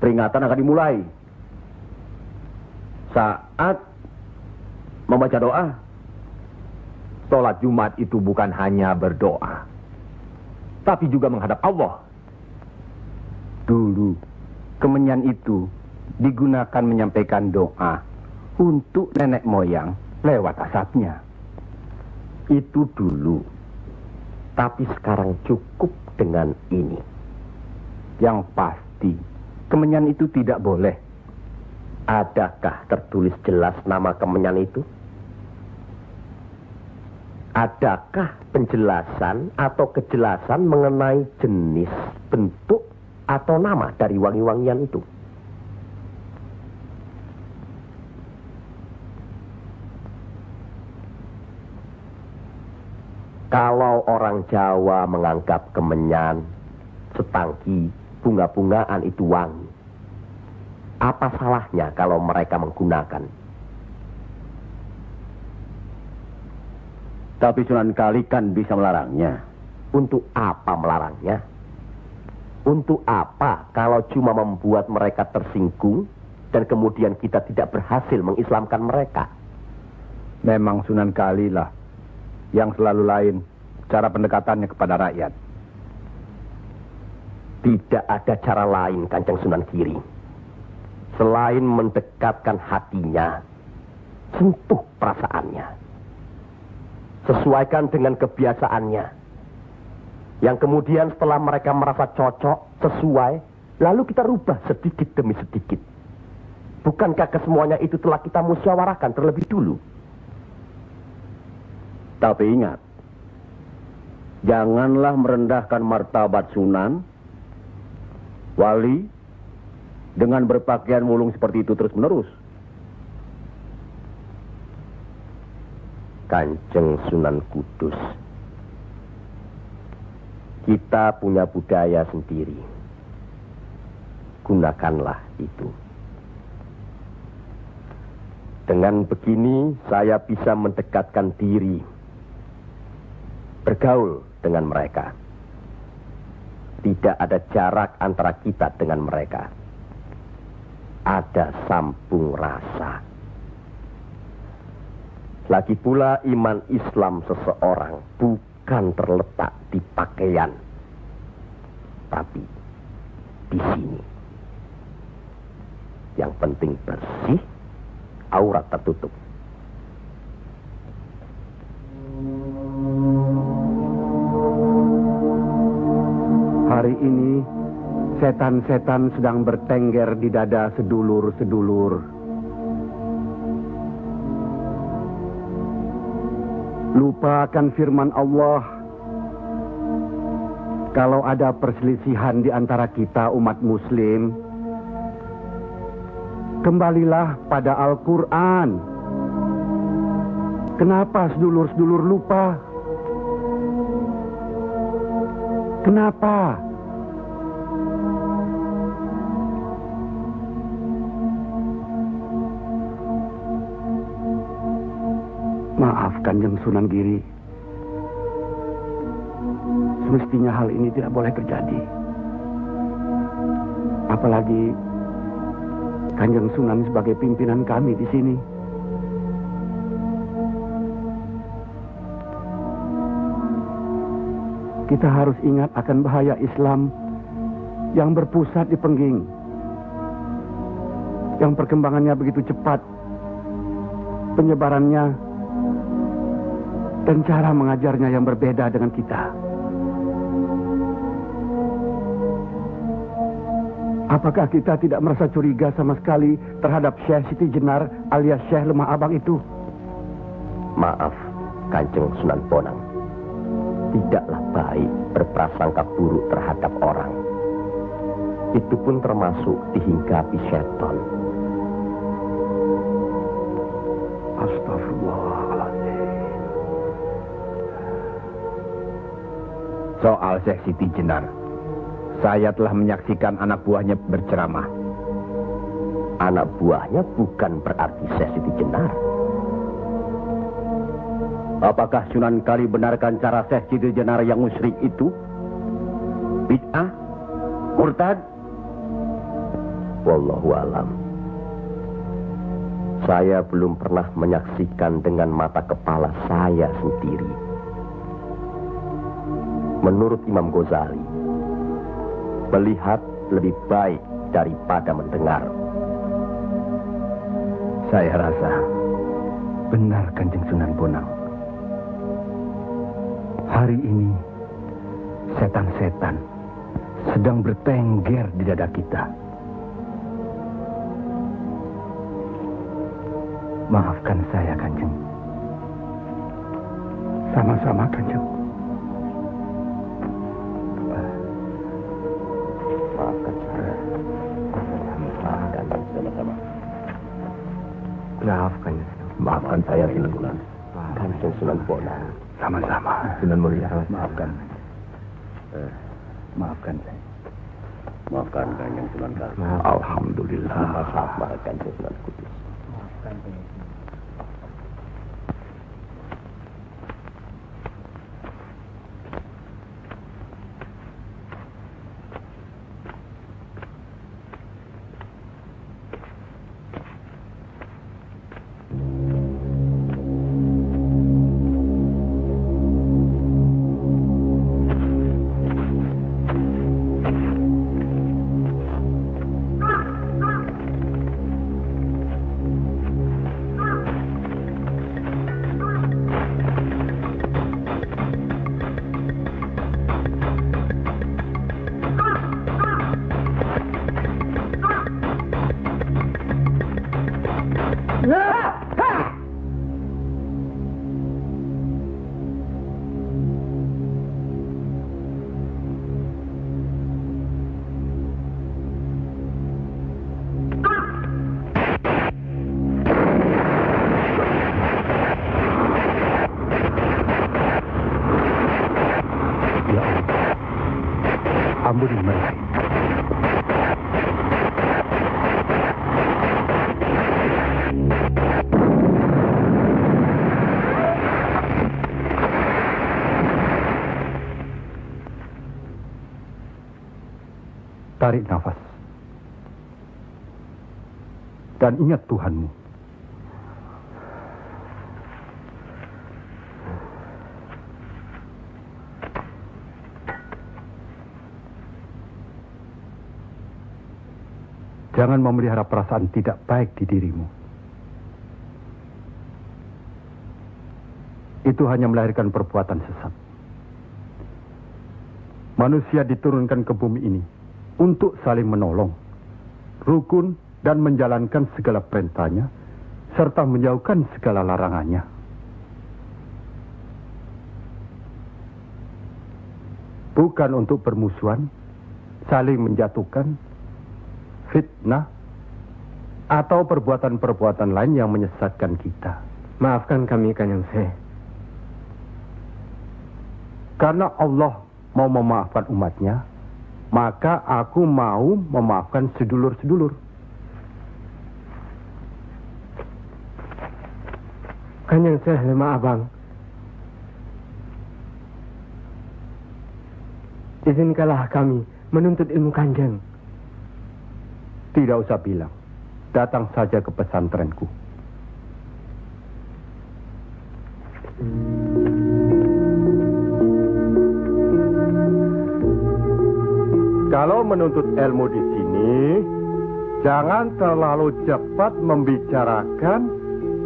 peringatan akan dimulai. Saat membaca doa. Sholat Jumat itu bukan hanya berdoa, tapi juga menghadap Allah. Dulu, kemenyan itu digunakan menyampaikan doa untuk nenek moyang lewat asapnya. Itu dulu. Tapi sekarang cukup dengan ini. Yang pasti, kemenyan itu tidak boleh. Adakah tertulis jelas nama kemenyan itu? Adakah penjelasan atau kejelasan mengenai jenis, bentuk, atau nama dari wangi-wangian itu? Kalau orang Jawa menganggap kemenyan, setangki, bunga-bungaan itu wangi, apa salahnya kalau mereka menggunakan? Tapi Sunan Kali kan bisa melarangnya. Untuk apa melarangnya? Untuk apa kalau cuma membuat mereka tersinggung dan kemudian kita tidak berhasil mengislamkan mereka? Memang Sunan Kali lah yang selalu lain cara pendekatannya kepada rakyat. Tidak ada cara lain, Kanjeng Sunan Giri, selain mendekatkan hatinya, sentuh perasaannya, sesuaikan dengan kebiasaannya, yang kemudian setelah mereka merasa cocok, sesuai, lalu kita rubah sedikit demi sedikit. Bukankah kesemuanya itu telah kita musyawarahkan terlebih dulu? Tapi ingat, janganlah merendahkan martabat Sunan, wali, dengan berpakaian mulung seperti itu terus-menerus. Kanjeng Sunan Kudus, kita punya budaya sendiri. Gunakanlah itu. Dengan begini saya bisa mendekatkan diri, bergaul dengan mereka. Tidak ada jarak antara kita dengan mereka. Ada sambung rasa. Lagi pula iman Islam seseorang bukan terletak di pakaian, tapi di sini. Yang penting bersih, aurat tertutup. Hari ini, setan-setan sedang bertengger di dada sedulur-sedulur. Lupakan firman Allah. Kalau ada perselisihan di antara kita umat muslim, kembalilah pada Al-Quran. Kenapa sedulur-sedulur lupa? Kenapa? Maaf Kanjeng Sunan Giri. Semestinya hal ini tidak boleh terjadi. Apalagi Kanjeng Sunan sebagai pimpinan kami di sini. Kita harus ingat akan bahaya Islam yang berpusat di Pengging, yang perkembangannya begitu cepat, penyebarannya dan cara mengajarnya yang berbeda dengan kita. Apakah kita tidak merasa curiga sama sekali terhadap Syekh Siti Jenar alias Syekh Lemah Abang itu? Maaf, Kanjeng Sunan Bonang. Tidaklah baik berprasangka buruk terhadap orang. Itu pun termasuk dihinggapi setan. Astagfirullahaladzim. Soal Syekh Siti Jenar, saya telah menyaksikan anak buahnya berceramah. Anak buahnya bukan berarti Syekh Siti Jenar. Apakah Sunan Kali benarkan cara Syekh Siti Jenar yang musyrik itu? Bid'ah? Murtad? Wallahu alam. Saya belum pernah menyaksikan dengan mata kepala saya sendiri. Menurut Imam Ghazali, melihat lebih baik daripada mendengar. Saya rasa benar Kanjeng Sunan Bonang. Hari ini setan-setan sedang bertengger di dada kita. Maafkan saya, Kanjeng. Sama-sama, Kanjeng. Maafkan saya. Maafkan sama-sama. Maafkan. Maafkan saya, Sunan. Kanjeng Sunan Bonang. Sama-sama. Sunan Muria. Maafkan. Maafkan saya. Maafkan Kanjeng Sunan Kali. Alhamdulillah. Maafkan Kanjeng Sunan Kudus. Maafkan saya. Ampuni mereka. Tarik nafas. Dan ingat Tuhanmu. Jangan memelihara perasaan tidak baik di dirimu. Itu hanya melahirkan perbuatan sesat. Manusia diturunkan ke bumi ini untuk saling menolong, rukun, dan menjalankan segala perintahnya, serta menjauhkan segala larangannya. Bukan untuk bermusuhan, saling menjatuhkan, fitnah, atau perbuatan-perbuatan lain yang menyesatkan kita. Maafkan kami, Kanjeng Syekh. Karena Allah mau memaafkan umatnya, maka aku mau memaafkan sedulur-sedulur. Kanjeng Syekh, lemah abang. Izinkanlah kami menuntut ilmu Kanjeng. Tidak usah bilang. Datang saja ke pesantrenku. Kalau menuntut ilmu di sini, jangan terlalu cepat membicarakan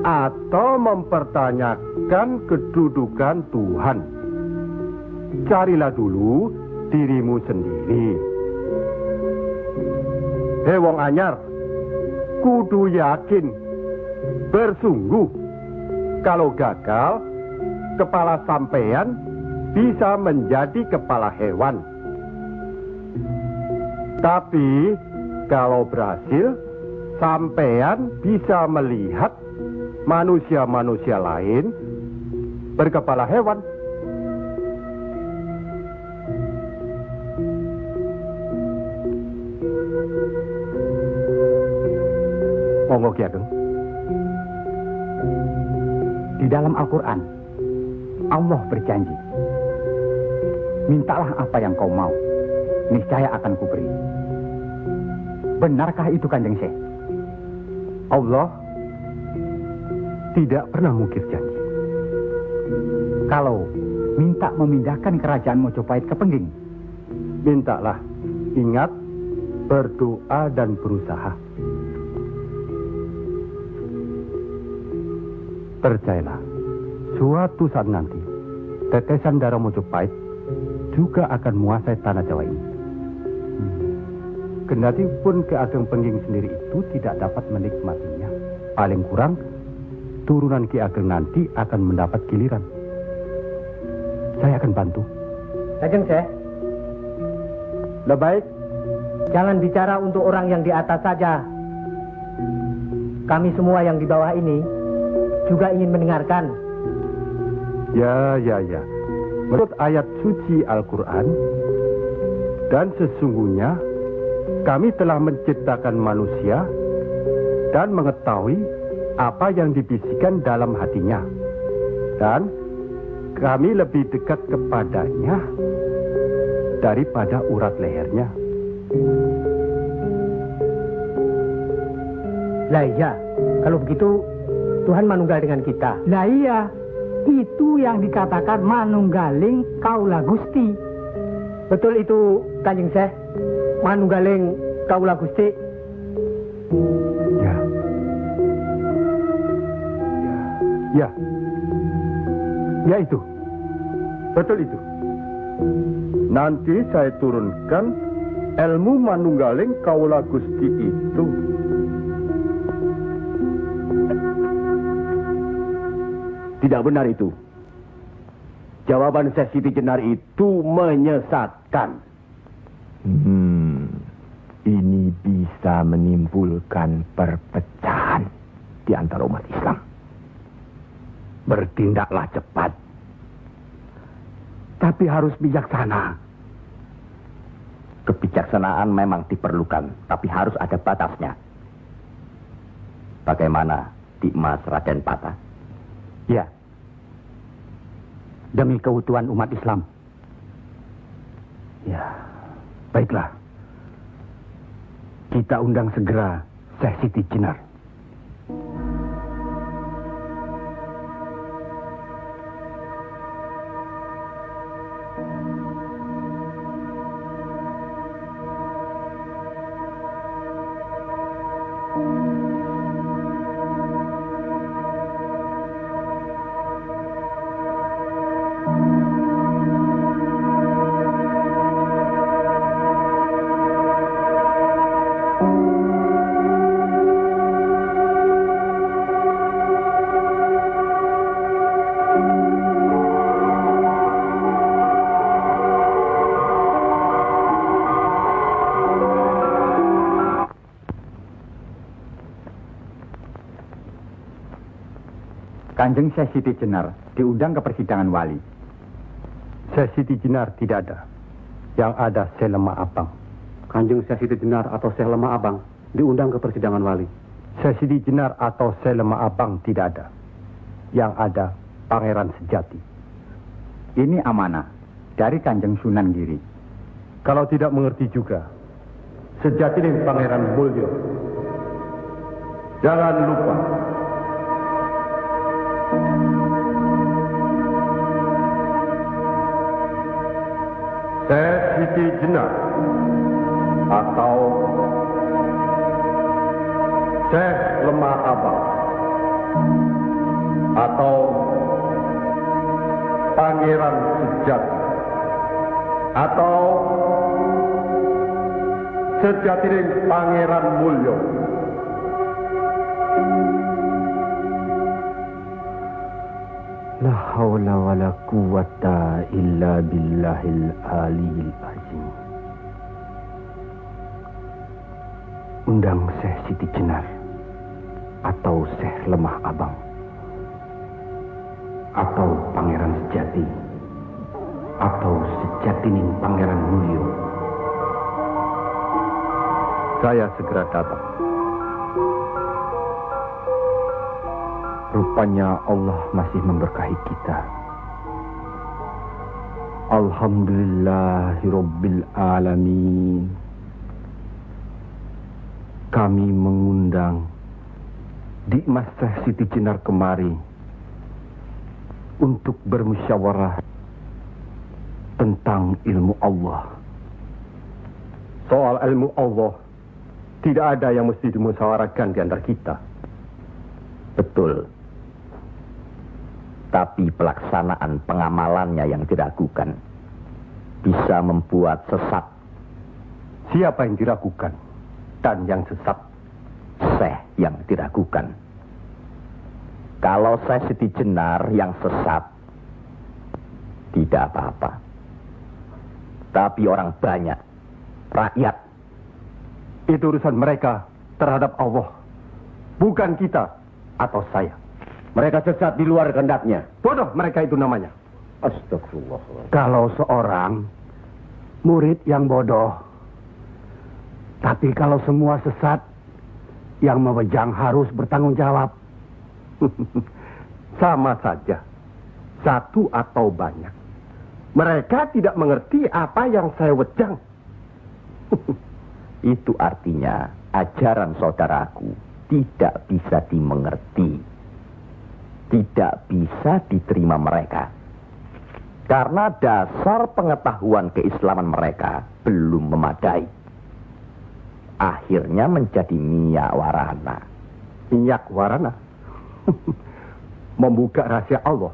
atau mempertanyakan kedudukan Tuhan. Carilah dulu dirimu sendiri. Hei wong anyar, kudu yakin, bersungguh. Kalau gagal, kepala sampean bisa menjadi kepala hewan. Tapi kalau berhasil, sampean bisa melihat manusia-manusia lain berkepala hewan. Monggo Ki Ageng. Di dalam Al-Quran, Allah berjanji, mintalah apa yang kau mau, niscaya akan kuberi. Benarkah itu Kanjeng Syekh? Allah tidak pernah mungkir janji. Kalau minta memindahkan kerajaan Mojopahit ke Pengging, mintalah. Ingat, berdoa dan berusaha. Percayalah, suatu saat nanti, tetesan darah Mojopahit juga akan menguasai tanah Jawa ini. Kendati pun Ki Ageng Pengging sendiri itu tidak dapat menikmatinya, paling kurang turunan Ki Ageng nanti akan mendapat giliran. Saya akan bantu. Kanjeng Syekh, Lebih baik, jangan bicara untuk orang yang di atas saja. Kami semua yang di bawah ini juga ingin mendengarkan. Ya. Menurut ayat suci Al-Quran, dan sesungguhnya kami telah menciptakan manusia dan mengetahui apa yang dibisikkan dalam hatinya. Dan kami lebih dekat kepadanya daripada urat lehernya. Lah iya, kalau begitu Tuhan manunggal dengan kita. Lah iya, itu yang dikatakan manunggaling kaula Gusti. Betul itu Kanjeng Syekh, manunggaling kaula Gusti. Ya itu. Betul itu. Nanti saya turunkan ilmu manunggaling kaula Gusti itu. Tidak benar itu. Jawaban Syekh Siti Jenar itu menyesatkan. Ini bisa menimbulkan perpecahan di antara umat Islam. bertindaklah cepat. Tapi harus bijaksana. Kebijaksanaan memang diperlukan, tapi harus ada batasnya. Bagaimana Dimas Raden Patah? Ya. Demi keutuhan umat Islam. Ya, baiklah. Kita undang segera Syekh Siti Jenar. Kanjeng Syekh Siti Jenar diundang ke persidangan wali. Syekh Siti Jenar tidak ada. Yang ada Syekh Lemah Abang. Kanjeng Syekh Siti Jenar atau Syekh Lemah Abang diundang ke persidangan wali. Syekh Siti Jenar atau Syekh Lemah Abang tidak ada. Yang ada Pangeran Sejati. Ini amanah dari Kanjeng Sunan Giri. Kalau tidak mengerti juga, Sejati ini Pangeran Mulyo. Jangan lupa. Syekh Siti Jenar atau Syekh Lemah Abang atau Pangeran Sejati atau Sejatining Pangeran Mulyo. La haula wa la quwata illa billahil aliyil azim. Undang Syekh Siti Jenar atau Syekh Lemah Abang atau Pangeran Sejati atau Sejatining Pangeran Mulyo. Saya segera datang. Rupanya Allah masih memberkahi kita. Alhamdulillahirabbil alamin. Kami mengundang Dimas Syekh Siti Jenar kemari untuk bermusyawarah tentang ilmu Allah. Soal ilmu Allah, tidak ada yang mesti dimusyawarahkan di antara kita. Betul. Tapi pelaksanaan pengamalannya yang diragukan bisa membuat sesat. Siapa yang diragukan dan yang sesat? Syekh yang diragukan. Kalau Syekh Siti Jenar yang sesat, tidak apa-apa. Tapi orang banyak, rakyat, itu urusan mereka terhadap Allah, bukan kita atau saya. Mereka sesat di luar kehendaknya. Bodoh mereka itu namanya. Astagfirullah. Kalau seorang murid yang bodoh, tapi kalau semua sesat, yang memegang harus bertanggung jawab. Sama saja, satu atau banyak. Mereka tidak mengerti apa yang saya wejang. Itu artinya ajaran saudaraku tidak bisa dimengerti, tidak bisa diterima mereka. Karena dasar pengetahuan keislaman mereka belum memadai. Akhirnya menjadi minyak warana. Minyak warana? Membuka rahasia Allah.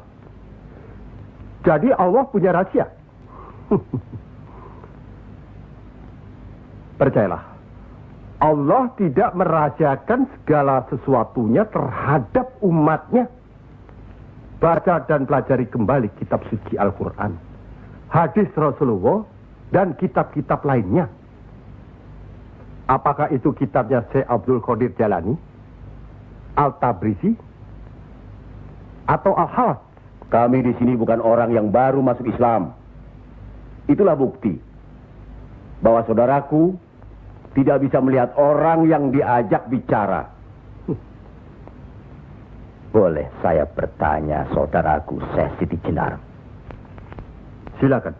Jadi Allah punya rahasia. Percayalah, Allah tidak merahasiakan segala sesuatunya terhadap umatnya. Baca dan pelajari kembali kitab suci Al-Quran, hadis Rasulullah, dan kitab-kitab lainnya. Apakah itu kitabnya Syekh Abdul Qadir Jalani, Al-Tabrisi, atau Al-Halas? Kami di sini bukan orang yang baru masuk Islam. Itulah bukti bahwa saudaraku tidak bisa melihat orang yang diajak bicara. Boleh saya bertanya, saudaraku Syekh Siti Jenar? Silakan.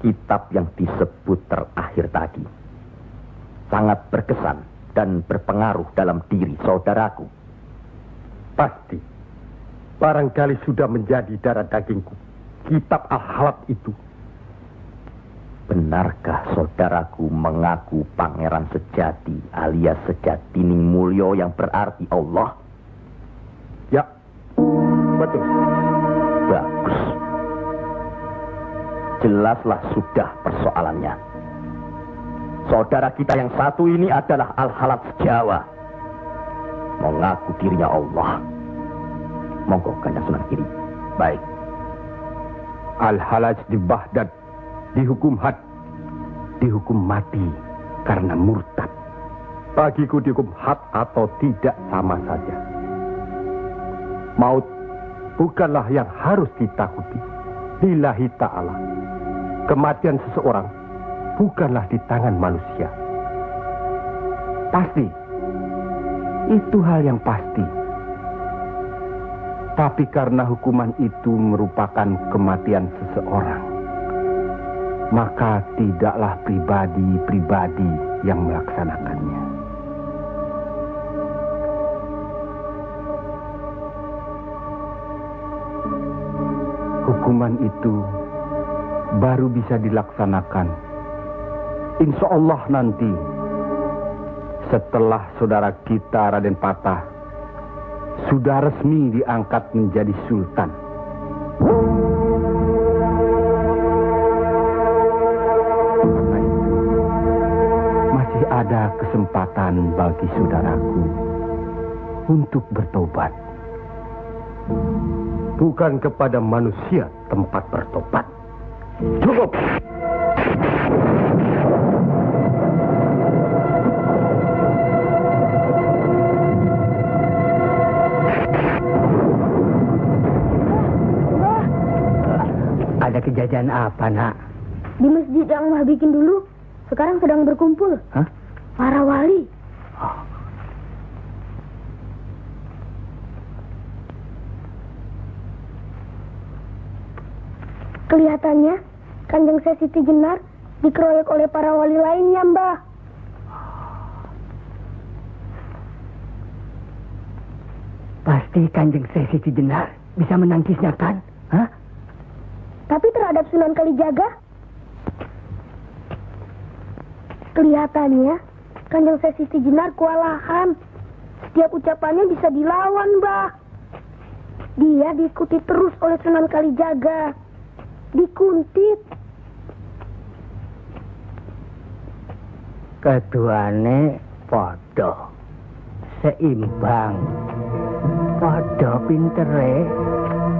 Kitab yang disebut terakhir tadi sangat berkesan dan berpengaruh dalam diri saudaraku. Pasti. Barangkali sudah menjadi darah dagingku. Kitab Al-Halat itu. Benarkah saudaraku mengaku pangeran sejati alias Sejatining Mulyo yang berarti Allah? Ya, betul. Bagus. Jelaslah sudah persoalannya. Saudara kita yang satu ini adalah Al-Halat Jawa. Mengaku dirinya Allah. Monggo Kanjeng Sunan Giri. Baik. Al-Halaj di Baghdad dihukum had, dihukum mati karena murtad. Bagiku dihukum had atau tidak sama saja. Maut bukanlah yang harus ditakuti. Lillahi ta'ala. Kematian seseorang bukanlah di tangan manusia. Pasti. Itu hal yang pasti. Tapi karena hukuman itu merupakan kematian seseorang, maka tidaklah pribadi-pribadi yang melaksanakannya. Hukuman itu baru bisa dilaksanakan, insya Allah nanti, setelah saudara kita Raden Patah sudah resmi diangkat menjadi sultan. Karena itu, masih ada kesempatan bagi saudaraku untuk bertobat. Bukan kepada manusia tempat bertobat. Cukup! Ada kejadian apa, Nak? Di masjid yang Mbah bikin dulu, sekarang sedang berkumpul. Hah? Para wali. Kelihatannya Kanjeng Syekh Siti Jenar dikeroyok oleh para wali lainnya, Mbah. Pasti Kanjeng Syekh Siti Jenar bisa menangkisnya, kan? Hah? Tapi terhadap Sunan Kalijaga, kelihatannya Kanjeng Syekh Siti Jenar kewalahan. Setiap ucapannya bisa dilawan, Mbah. Dia diikuti terus oleh Sunan Kalijaga. Dikuntit. Keduane podo, seimbang, podo pintere,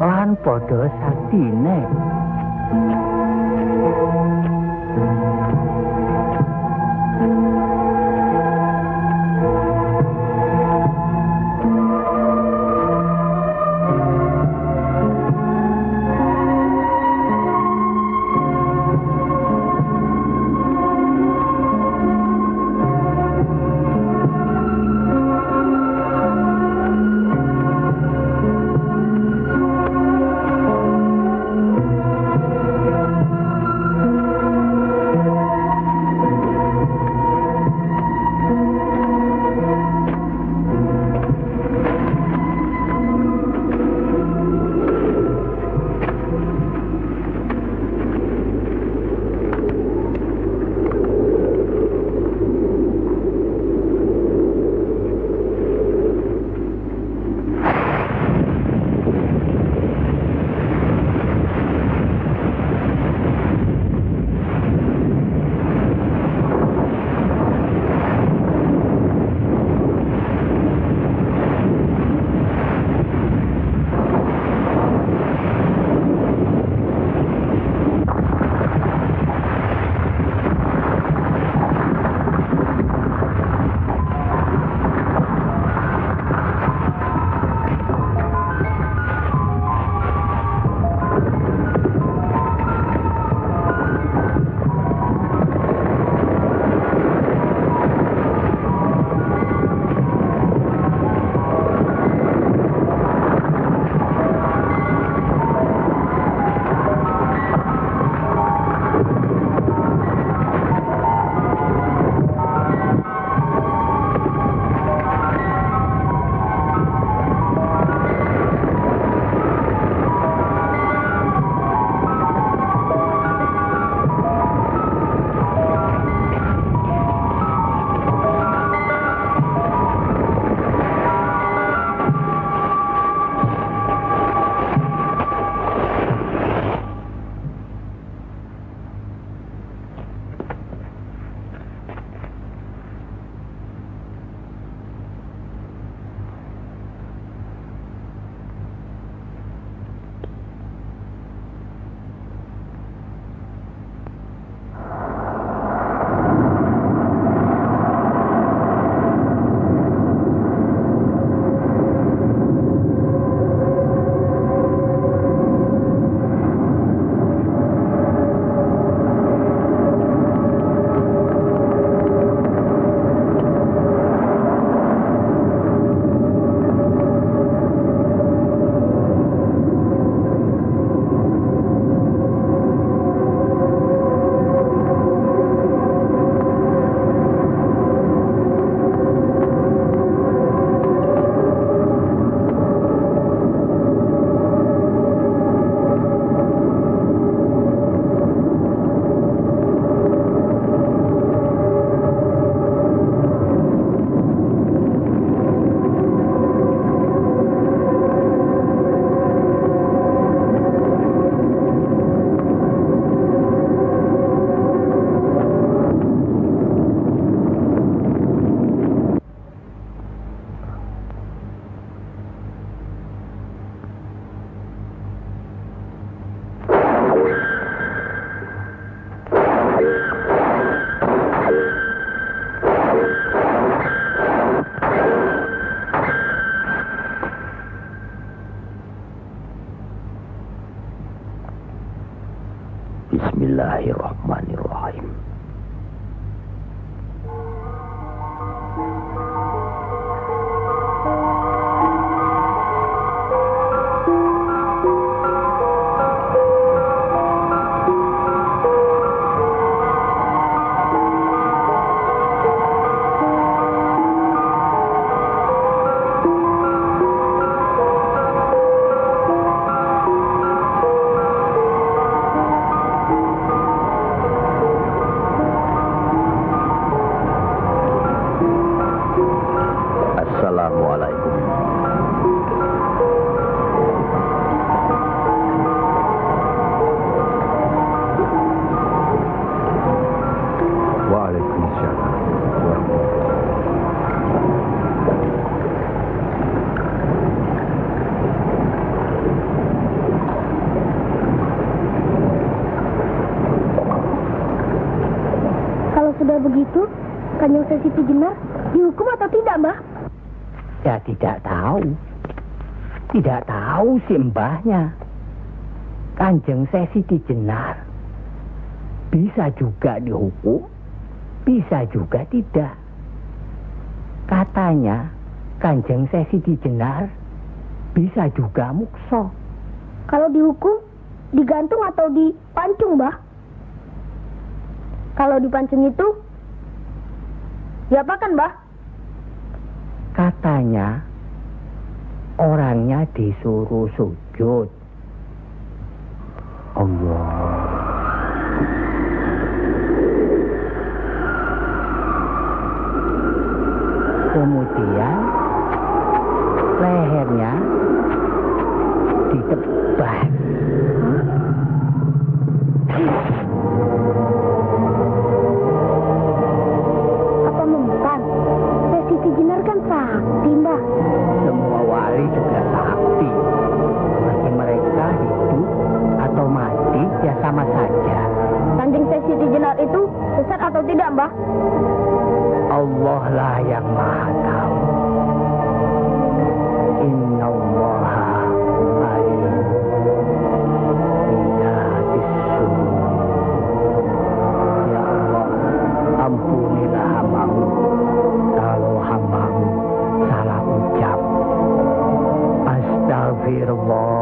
lan podo saktine. Kalau sudah begitu, Kanjeng Siti Jenar dihukum atau tidak, Mbah? Ya tidak tahu. Tidak tahu si mbahnya. Kanjeng Siti Jenar bisa juga dihukum, bisa juga tidak. Katanya Kanjeng Siti Jenar bisa juga mukso. Kalau dihukum, digantung atau dipancung, Mbah? Kalau dipancung itu, diapakan, Mbah? Katanya orangnya disuruh sujud. Allah. Kemudian lehernya ditebas. Apa membukan? Siti Jenar kan sakti, Mbah. Semua wali juga sakti. Bagi mereka hidup atau mati ya sama saja. Kanjeng Siti Jenar itu sesat atau tidak, Mbah? Allah lah yang maha tahu. Inna allaha alim bidatis sudur. Ya Allah, ampunilah hambamu kalau hambamu salah ucap. Astagfirullah.